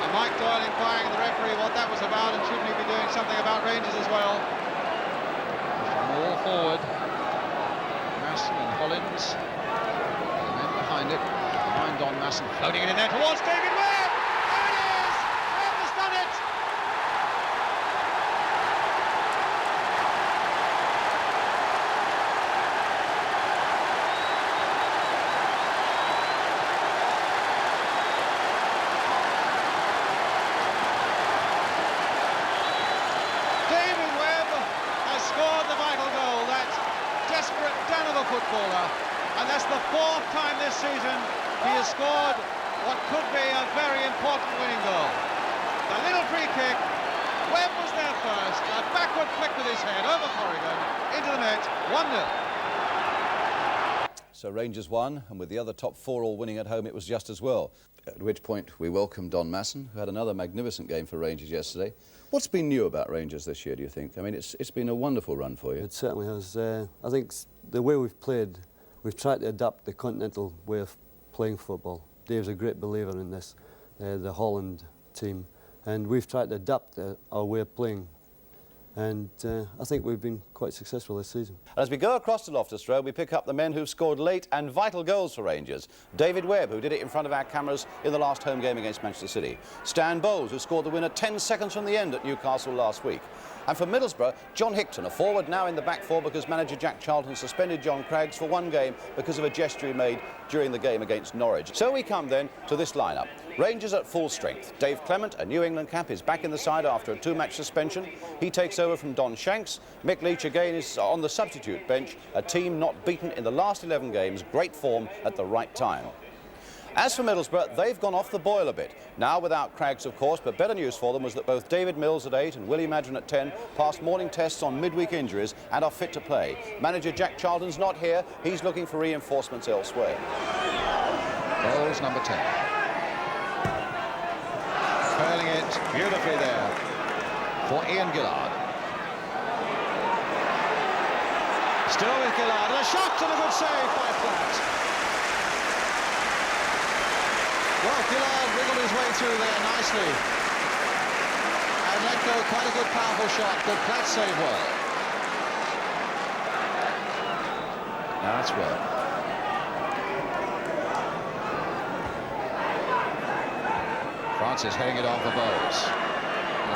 And Mike Doyle inquiring the referee what that was about, and shouldn't he be doing something about Rangers as well. All forward. Masson and Hollins. The men behind it. Behind Don Masson. Floating it in there towards David Webb. There it is! Webb has done it! David Webb has scored the vital goal. That desperate down of a footballer. And that's the fourth time this season he has scored what could be a very important winning goal. The little free kick. Webb was there first. A backward flick with his head over Corrigan into the net. 1-0. So Rangers won, and with the other top four all winning at home, it was just as well. At which point we welcomed Don Masson, who had another magnificent game for Rangers yesterday. What's been new about Rangers this year, do you think? I mean, it's been a wonderful run for you. It certainly has. I think the way we've played, we've tried to adapt the continental way of playing football. Dave's a great believer in this, the Holland team, and we've tried to adapt our way of playing. And I think we've been quite successful this season. As we go across to Loftus Road, we pick up the men who've scored late and vital goals for Rangers. David Webb, who did it in front of our cameras in the last home game against Manchester City. Stan Bowles, who scored the winner 10 seconds from the end at Newcastle last week. And for Middlesbrough, John Hickton, a forward now in the back four because manager Jack Charlton suspended John Craggs for one game because of a gesture he made during the game against Norwich. So we come then to this lineup. Rangers at full strength. Dave Clement, a New England cap, is back in the side after a two-match suspension. He takes over from Don Shanks. Mick Leach again is on the substitute bench. A team not beaten in the last 11 games. Great form at the right time. As for Middlesbrough, they've gone off the boil a bit. Now without Craggs, of course, but better news for them was that both David Mills at 8 and Willie Madron at 10 passed morning tests on midweek injuries and are fit to play. Manager Jack Charlton's not here. He's looking for reinforcements elsewhere. Bowles, number 10. Curling it beautifully there for Ian Gillard. Still with Gillard, and a shot and a good save by Platt. Well, Gillard wriggled his way through there nicely and let go quite a good powerful shot, but Platt saved well. Now it's well. Francis heading it on for Bowles.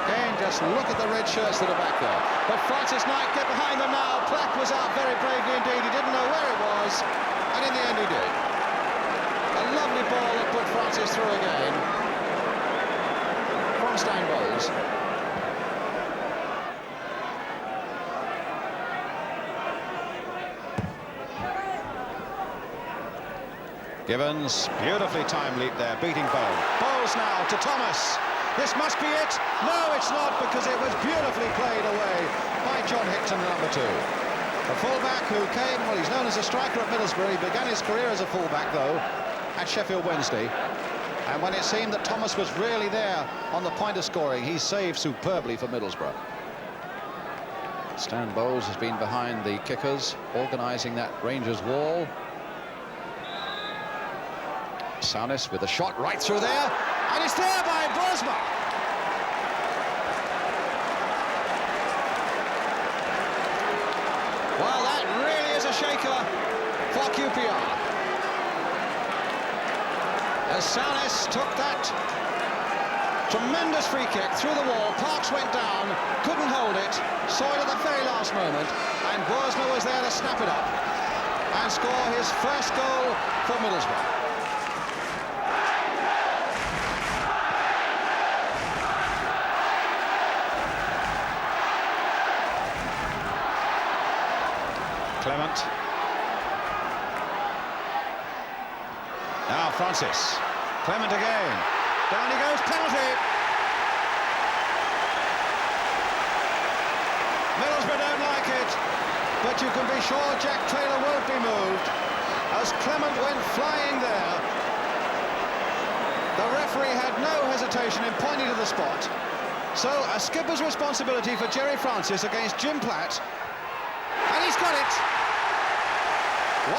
Again, just look at the red shirts that are back there. But Francis Knight get behind them now. Platt was out very bravely indeed. He didn't know where it was. And Francis through again from Stan Bowles. Givens, beautifully timed leap there, beating Bowles. Bowles now to Thomas. This must be it. No, it's not, because it was beautifully played away by John Hickton, number 2. A fullback who came, well, he's known as a striker at Middlesbrough. He began his career as a fullback, though, at Sheffield Wednesday. And when it seemed that Thomas was really there on the point of scoring, he saved superbly for Middlesbrough. Stan Bowles has been behind the kickers, organising that Rangers wall. Saunis with a shot right through there, and it's there by Bosma. Well, that really is a shaker for QPR. As Saunis took that tremendous free kick through the wall, Parks went down, couldn't hold it, saw it at the very last moment, and Bosma was there to snap it up and score his first goal for Middlesbrough. Clement. Now Francis. Clement again. Down he goes, penalty. Middlesbrough don't like it, but you can be sure Jack Taylor won't be moved as Clement went flying there. The referee had no hesitation in pointing to the spot. So a skipper's responsibility for Jerry Francis against Jim Platt. And he's got it. 1-1.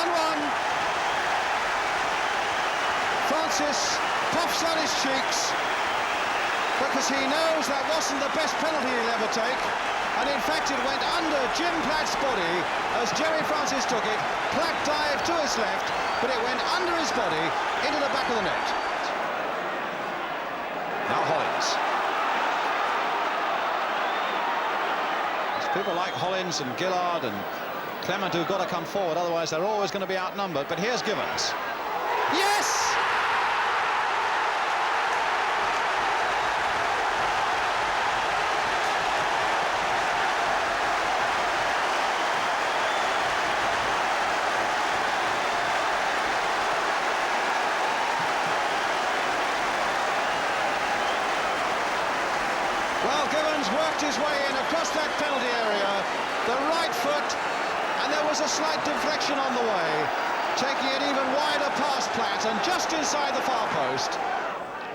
Francis puffs out his cheeks because he knows that wasn't the best penalty he'll ever take. And in fact, it went under Jim Platt's body as Jerry Francis took it. Platt dived to his left, but it went under his body into the back of the net. Now Hollins. People like Hollins and Gillard and Clement who've got to come forward, otherwise they're always going to be outnumbered. But here's Givens. Yes! Well, Givens worked his way in across that penalty area, the right foot, and there was a slight deflection on the way, taking it even wider past Platt and just inside the far post.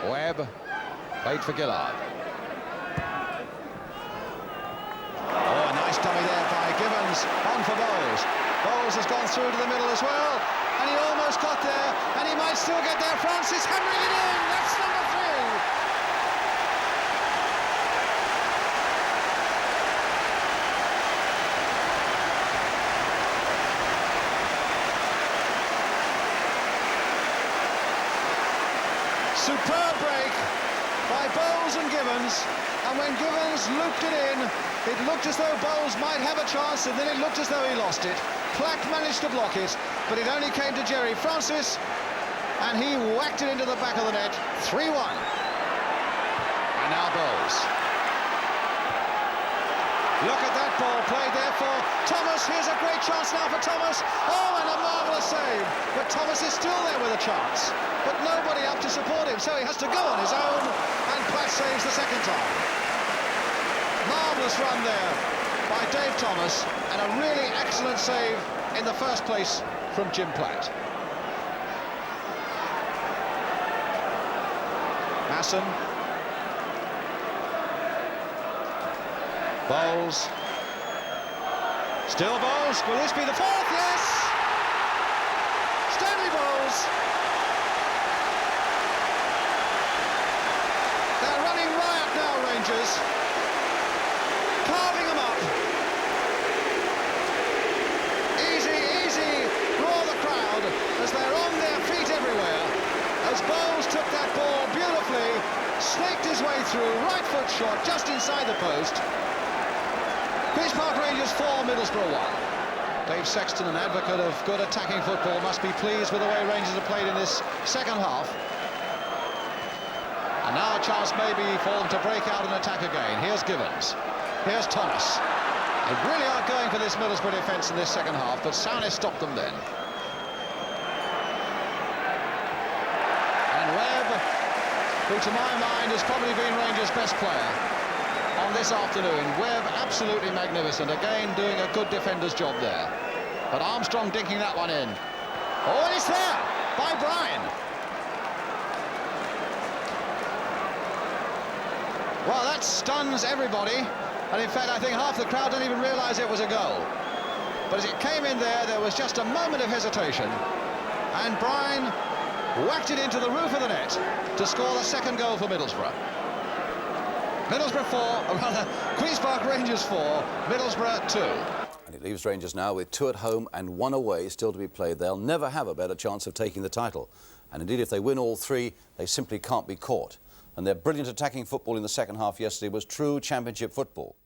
Webb played for Gillard. Oh, a nice dummy there by Givens, on for Bowles. Bowles has gone through to the middle as well, and he almost got there, and he might still get there. Francis hammering it in, that's number 3. Superb break by Bowles and Givens, and when Givens looped it in, it looked as though Bowles might have a chance, and then it looked as though he lost it. Platt managed to block it, but it only came to Jerry Francis, and he whacked it into the back of the net. 3-1. And now Bowles. Look at that ball played there for Thomas. Here's a great chance now for Thomas. Oh, and a marvellous save. But Thomas is still there with a chance. But nobody up to support him, so he has to go on his own. And Platt saves the second time. Marvellous run there by Dave Thomas. And a really excellent save in the first place from Jim Platt. Masson. Bowles. Still Bowles. Will this be the fourth? Yes! Stanley Bowles. They're running riot now, Rangers. Carving them up. Easy, easy, roar the crowd as they're on their feet everywhere. As Bowles took that ball beautifully, snaked his way through, right foot shot just inside the post. Queen's Park Rangers 4, Middlesbrough 1. Dave Sexton, an advocate of good attacking football, must be pleased with the way Rangers have played in this second half. And now a chance maybe for them to break out and attack again. Here's Givens. Here's Thomas. They really are going for this Middlesbrough defence in this second half, but Souness stopped them then. And Webb, who to my mind has probably been Rangers' best player on this afternoon. Webb absolutely magnificent, again doing a good defender's job there. But Armstrong dinking that one in. Oh, and it's there by Bryan. Well, that stuns everybody. And in fact, I think half the crowd didn't even realise it was a goal. But as it came in there was just a moment of hesitation. And Bryan whacked it into the roof of the net to score the second goal for Middlesbrough. Middlesbrough 4, or rather, Queen's Park Rangers 4, Middlesbrough 2. And it leaves Rangers now with 2 at home and 1 away still to be played. They'll never have a better chance of taking the title. And indeed, if they win all 3, they simply can't be caught. And their brilliant attacking football in the second half yesterday was true championship football.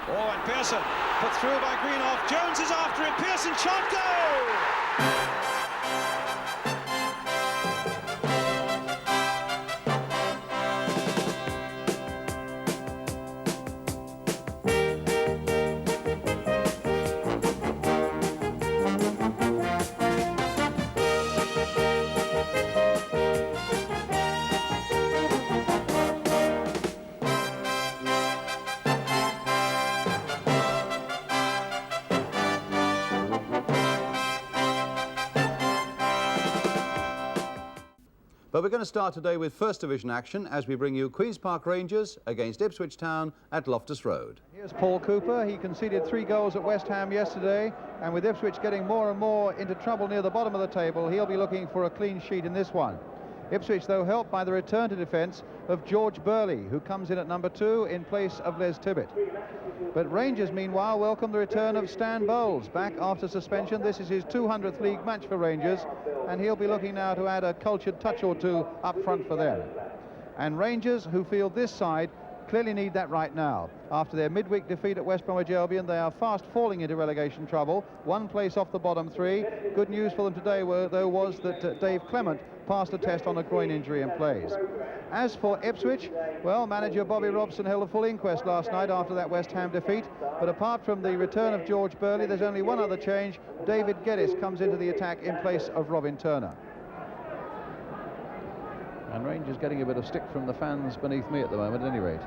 Oh, and Pearson put through by Greenhoff. Jones is after it. Pearson shot, goal! But we're going to start today with First Division action as we bring you Queen's Park Rangers against Ipswich Town at Loftus Road. Here's Paul Cooper. He conceded 3 goals at West Ham yesterday, and with Ipswich getting more and more into trouble near the bottom of the table, he'll be looking for a clean sheet in this one. Ipswich, though, helped by the return to defence of George Burley, who comes in at number 2 in place of Les Tibbett. But Rangers, meanwhile, welcome the return of Stan Bowles, back after suspension. This is his 200th league match for Rangers, and he'll be looking now to add a cultured touch or 2 up front for them. And Rangers, who field this side, clearly need that right now. After their midweek defeat at West Bromwich Albion, they are fast falling into relegation trouble, 1 place off the bottom 3. Good news for them today, though, was that Dave Clement passed a test on a groin injury and plays. As for Ipswich, well, manager Bobby Robson held a full inquest last night after that West Ham defeat, but apart from the return of George Burley, there's only one other change. David Geddes comes into the attack in place of Robin Turner. And Rangers getting a bit of stick from the fans beneath me at the moment, at any rate.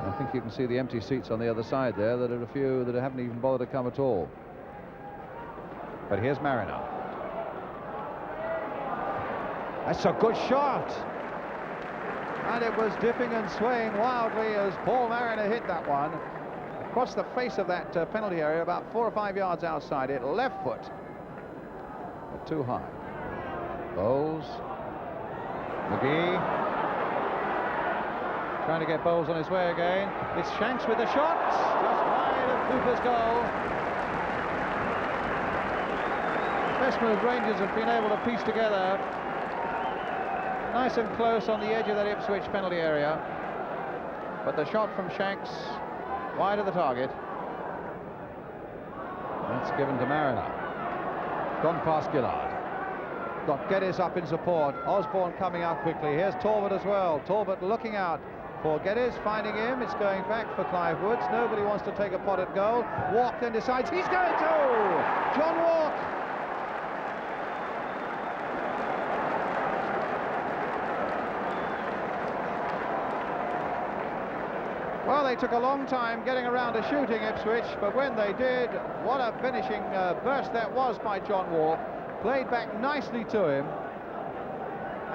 I think you can see the empty seats on the other side there. There are a few that haven't even bothered to come at all. But here's Mariner. That's a good shot. And it was dipping and swaying wildly as Paul Mariner hit that one across the face of that penalty area, about 4 or 5 yards outside it, left foot, but too high. Bowles, McGee, trying to get Bowles on his way again. It's Shanks with the shot, just wide of Cooper's goal. Best move Rangers have been able to piece together. Nice and close on the edge of that Ipswich penalty area. But the shot from Shanks, wide of the target. That's given to Mariner. Gone past Gillard. Got Geddes up in support. Osborne coming out quickly. Here's Talbot as well. Talbot looking out for Geddes, finding him. It's going back for Clive Woods. Nobody wants to take a pot at goal. Walk then decides he's going to! John Walk! Well, they took a long time getting around to shooting Ipswich, but when they did, what a finishing burst that was by John Walk. Played back nicely to him,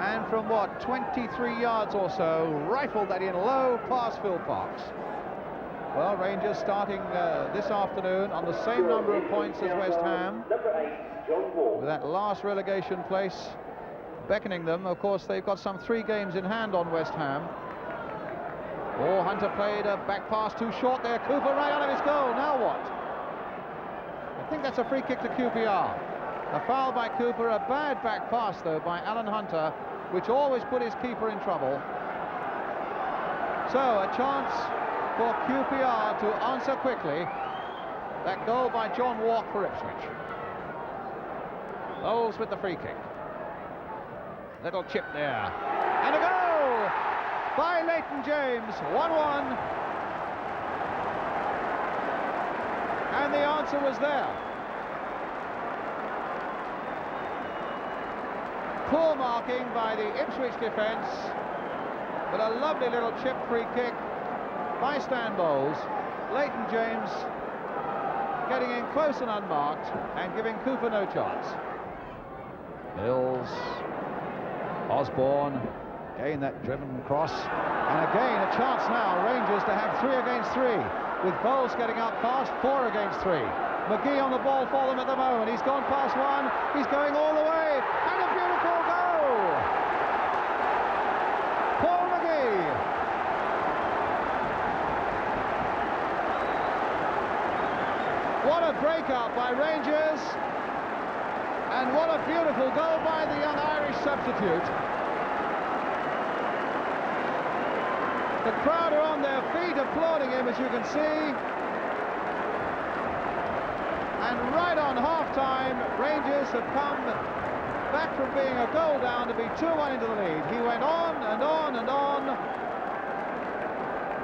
and from what, 23 yards or so, rifled that in low past Phil Parks. Well, Rangers starting this afternoon on the same number of points as West Ham, with that last relegation place beckoning them. Of course, they've got some 3 games in hand on West Ham. Oh, Hunter played a back pass too short there. Cooper right out of his goal. Now what? I think that's a free kick to QPR. A foul by Cooper, a bad back pass, though, by Alan Hunter, which always put his keeper in trouble. So, a chance for QPR to answer quickly. That goal by John Walk for Ipswich. Bowles with the free kick. Little chip there. And a goal by Leighton James. 1-1. And the answer was there. Poor marking by the Ipswich defence, but a lovely little chip free kick by Stan Bowles. Leighton James getting in close and unmarked and giving Cooper no chance. Mills, Osborne, again that driven cross, and again a chance now, Rangers to have 3 against 3, with Bowles getting up fast, 4 against 3. McGee on the ball for them at the moment. He's gone past one, he's going all the way, and a beautiful goal! Paul McGee. What a breakout by Rangers, and what a beautiful goal by the young Irish substitute. The crowd are on their feet applauding him, as you can see. And right on half-time, Rangers have come back from being a goal down to be 2-1 into the lead. He went on and on and on,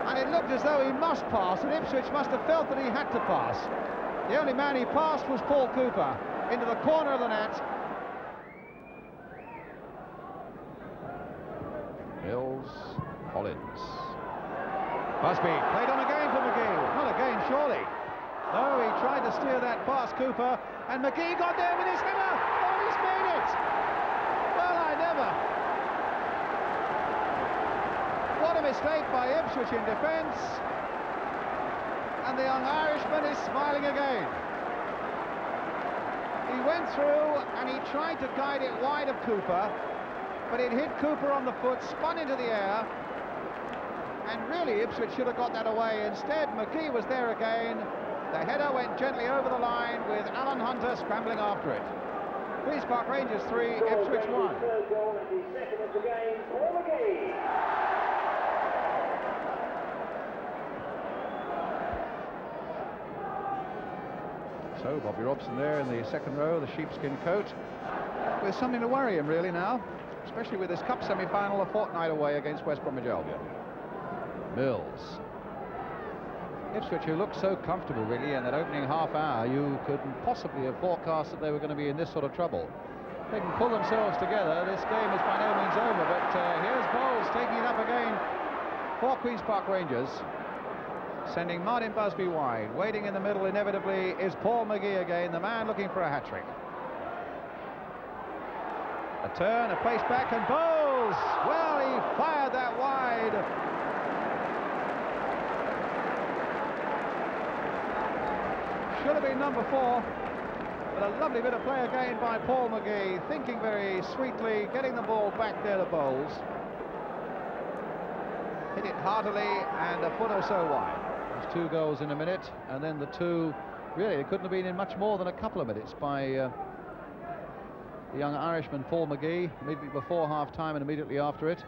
and it looked as though he must pass, and Ipswich must have felt that he had to pass. The only man he passed was Paul Cooper, into the corner of the net. Mills, Collins. Busby, played on again for McGee. Not again, surely. No, he tried to steer that past Cooper, and McGee got there with his header. Oh, he's made it! Well, I never. What a mistake by Ipswich in defence. And the young Irishman is smiling again. He went through and he tried to guide it wide of Cooper, but it hit Cooper on the foot, spun into the air, and really Ipswich should have got that away. Instead, McGee was there again. The header went gently over the line with Alan Hunter scrambling after it. Queen's Park Rangers 3, Ipswich 1. So Bobby Robson there in the second row, the sheepskin coat, with something to worry him really now, especially with his cup semi-final a fortnight away against West Bromwich Albion. Mills. Ipswich, who looked so comfortable really in that opening half hour, you couldn't possibly have forecast that they were going to be in this sort of trouble. They can pull themselves together. This game is by no means over, but here's Bowles taking it up again for Queen's Park Rangers, sending Martin Busby wide. Waiting in the middle inevitably is Paul McGee again, the man looking for a hat-trick. A turn, a pace back, and Bowles! Well, he fired that wide. Should have been number 4, but a lovely bit of play again by Paul McGee, thinking very sweetly, getting the ball back there to Bowles. Hit it heartily and a foot or so wide. There's 2 goals in a minute, and then the 2, really, it couldn't have been in much more than a couple of minutes by the young Irishman Paul McGee, immediately before half-time and immediately after it.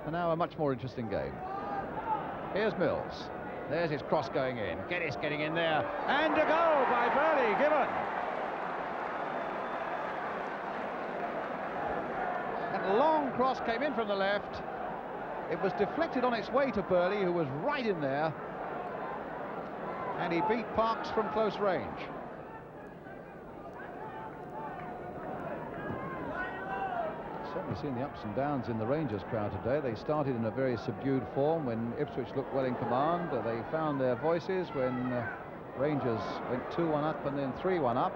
And now a much more interesting game. Here's Mills. There's his cross going in. Geddes getting in there. And a goal by Burley Gibbon. And a long cross came in from the left. It was deflected on its way to Burley, who was right in there. And he beat Parks from close range. Certainly seen the ups and downs in the Rangers crowd today. They started in a very subdued form when Ipswich looked well in command. They found their voices when Rangers went 2-1 up and then 3-1 up.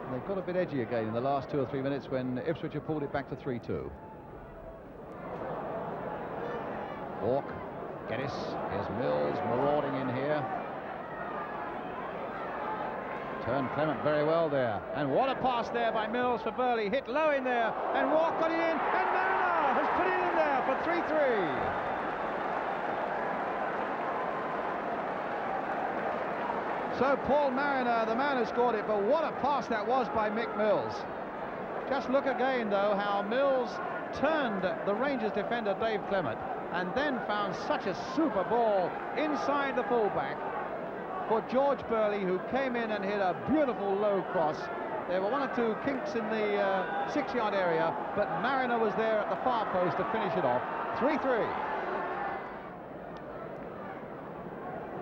And they've got a bit edgy again in the last 2 or 3 minutes when Ipswich have pulled it back to 3-2. Walk, Geddes, here's Mills marauding in here. Turned Clement very well there, and what a pass there by Mills for Burley, hit low in there, and Walk got it in, and Mariner has put it in there for 3-3. So Paul Mariner, the man who scored it, but what a pass that was by Mick Mills. Just look again though how Mills turned the Rangers defender Dave Clement and then found such a super ball inside the fullback. for George Burley, who came in and hit a beautiful low cross. There were one or two kinks in the 6-yard area, but Mariner was there at the far post to finish it off. 3-3.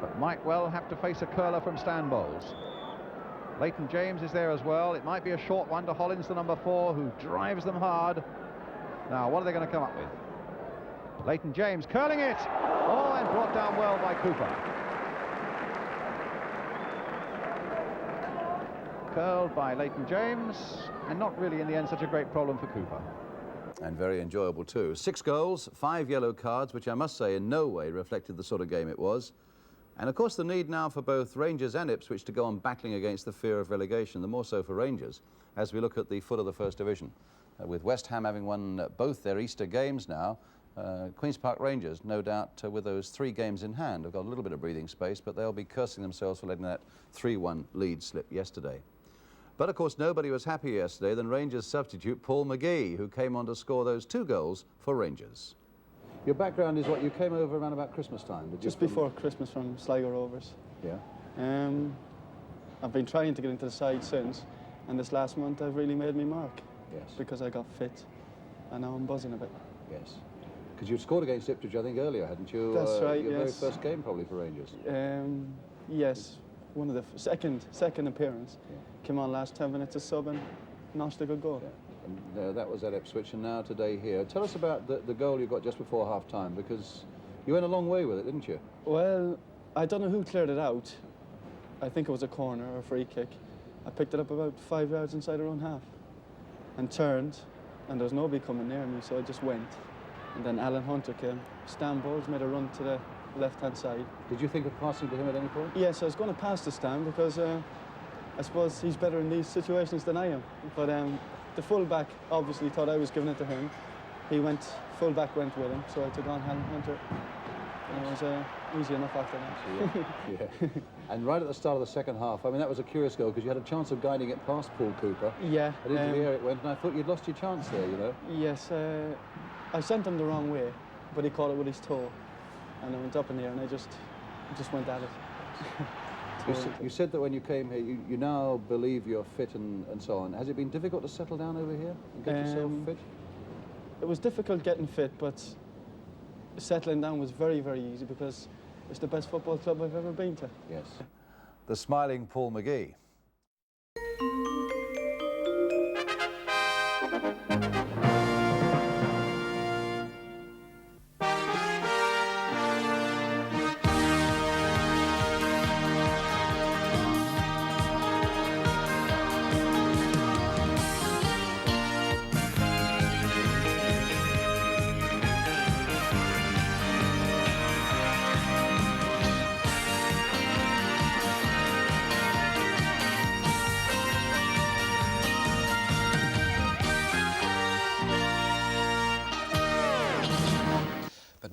But might well have to face a curler from Stan Bowles. Leighton James is there as well. It might be a short one to Hollins, the number 4, who drives them hard. Now, what are they going to come up with? Leighton James curling it. Oh, and brought down well by Cooper. Curled by Leighton James, and not really in the end such a great problem for Cooper. And very enjoyable too. 6 goals, 5 yellow cards, which I must say in no way reflected the sort of game it was. And of course the need now for both Rangers and Ipswich to go on battling against the fear of relegation, the more so for Rangers, as we look at the foot of the First Division. With West Ham having won both their Easter games now, Queen's Park Rangers, no doubt with those 3 games in hand, have got a little bit of breathing space, but they'll be cursing themselves for letting that 3-1 lead slip yesterday. But of course nobody was happier yesterday than Rangers substitute Paul McGee, who came on to score those 2 goals for Rangers. Your background is what, you came over around about Christmas time, did you? Just before Christmas from Sligo Rovers. Yeah. I've been trying to get into the side since, and this last month I've really made me mark. Yes. Because I got fit, and now I'm buzzing a bit. Yes. Because you scored against Ipswich, I think, earlier, hadn't you? That's right, your yes. very first game, probably, for Rangers. Yes. One of the second appearance. Yeah. Came on last 10 minutes of sub and notched a good goal. Yeah. And that was at Ipswich, and now today here. Tell us about the goal you got just before half-time, because you went a long way with it, didn't you? Well, I don't know who cleared it out. I think it was a corner or a free kick. I picked it up about 5 yards inside our own half and turned, and there was nobody coming near me, so I just went. And then Alan Hunter came. Stan Bowles made a run to the left-hand side. Did you think of passing to him at any point? Yes, I was going to pass to Stan because I suppose he's better in these situations than I am. But the full-back obviously thought I was giving it to him. Full-back went with him, so I took on Alan Hunter. And it was easy enough after that. Yeah. And right at the start of the second half, I mean, that was a curious goal because you had a chance of guiding it past Paul Cooper. Yeah. And into the air it went, and I thought you'd lost your chance there, you know? Yes, I sent him the wrong way, but he caught it with his toe. And I went up in the air and I just went at it. You said that when you came here, you now believe you're fit and so on. Has it been difficult to settle down over here and get yourself fit? It was difficult getting fit, but settling down was very, very easy because it's the best football club I've ever been to. Yes. The smiling Paul McGee.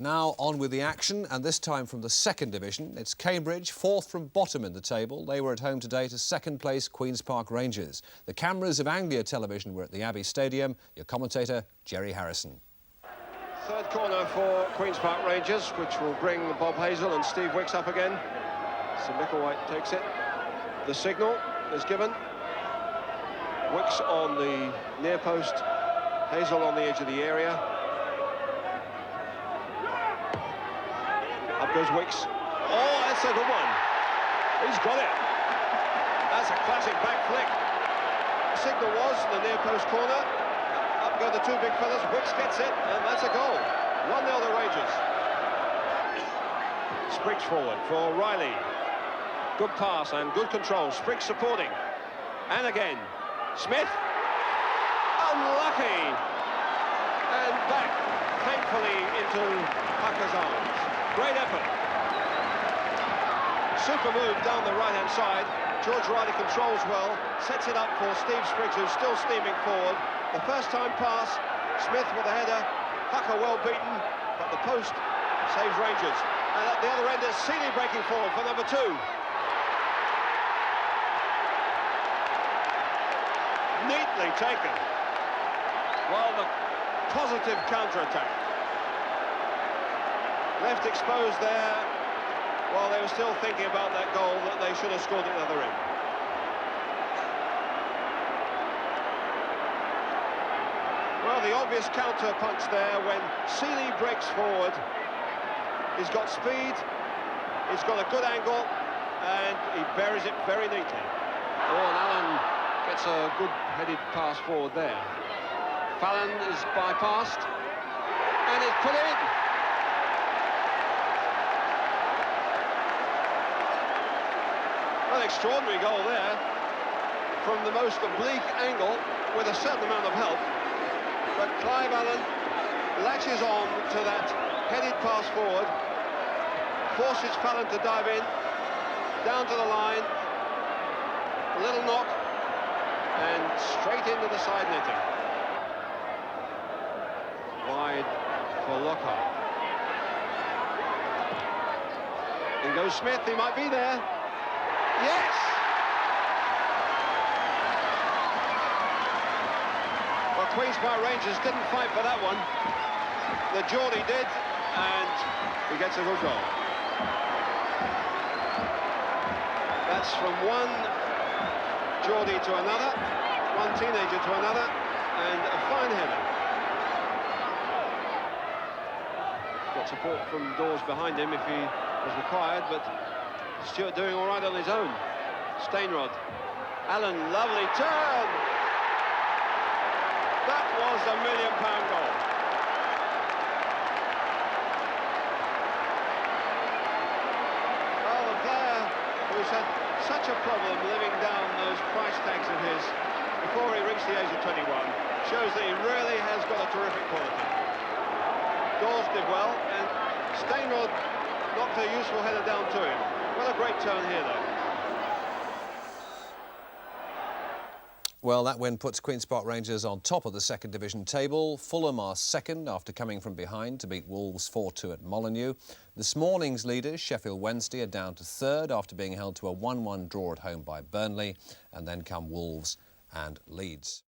Now on with the action, and this time from the second division. It's Cambridge, 4th from bottom in the table. They were at home today to second place Queen's Park Rangers. The cameras of Anglia Television were at the Abbey Stadium. Your commentator, Jerry Harrison. Third corner for Queen's Park Rangers, which will bring Bob Hazel and Steve Wicks up again. So Micklewhite takes it. The signal is given. Wicks on the near post, Hazel on the edge of the area. Up goes Wicks. Oh, that's a good one. He's got it. That's a classic back flick. The signal was the near post corner. Up go the 2 big fellas. Wicks gets it, and that's a goal. 1-0 the Rangers. Spriggs forward for Riley. Good pass and good control. Spriggs supporting. And again. Smith. Unlucky. And back, thankfully, into Pucker's arms. Great effort. Super move down the right-hand side. George Riley controls well, sets it up for Steve Spriggs, who's still steaming forward. The first-time pass, Smith with a header. Pucker well beaten, but the post saves Rangers. And at the other end is Seeley breaking forward for number 2. Neatly taken. Well, the positive counter-attack. Left exposed there while they were still thinking about that goal that they should have scored at the other end. Well, the obvious counter punch there when Seeley breaks forward. He's got speed, he's got a good angle, and he buries it very neatly. Oh, and Allen gets a good headed pass forward there. Fallon is bypassed, and it's put in. An extraordinary goal there from the most oblique angle with a certain amount of help. But Clive Allen latches on to that headed pass forward, forces Fallon to dive in, down to the line, a little knock, and straight into the side netting. Wide for Lockhart. In goes Smith, he might be there. Yes! Well, Queen's Park Rangers didn't fight for that one. The Geordie did, and he gets a good goal. That's from one Geordie to another, one teenager to another, and a fine header. Got support from Dawes behind him if he was required, but Stewart doing all right on his own. Stainrod. Allen, lovely turn. That was a £1 million goal. Well, the player who's had such a problem living down those price tags of his before he reached the age of 21 shows that he really has got a terrific quality. Dawes did well, and Stainrod knocked a useful header down to him. What a great turn here, though. Well, that win puts Queen's Park Rangers on top of the second division table. Fulham are second after coming from behind to beat Wolves 4-2 at Molineux. This morning's leaders, Sheffield Wednesday, are down to third after being held to a 1-1 draw at home by Burnley, and then come Wolves and Leeds.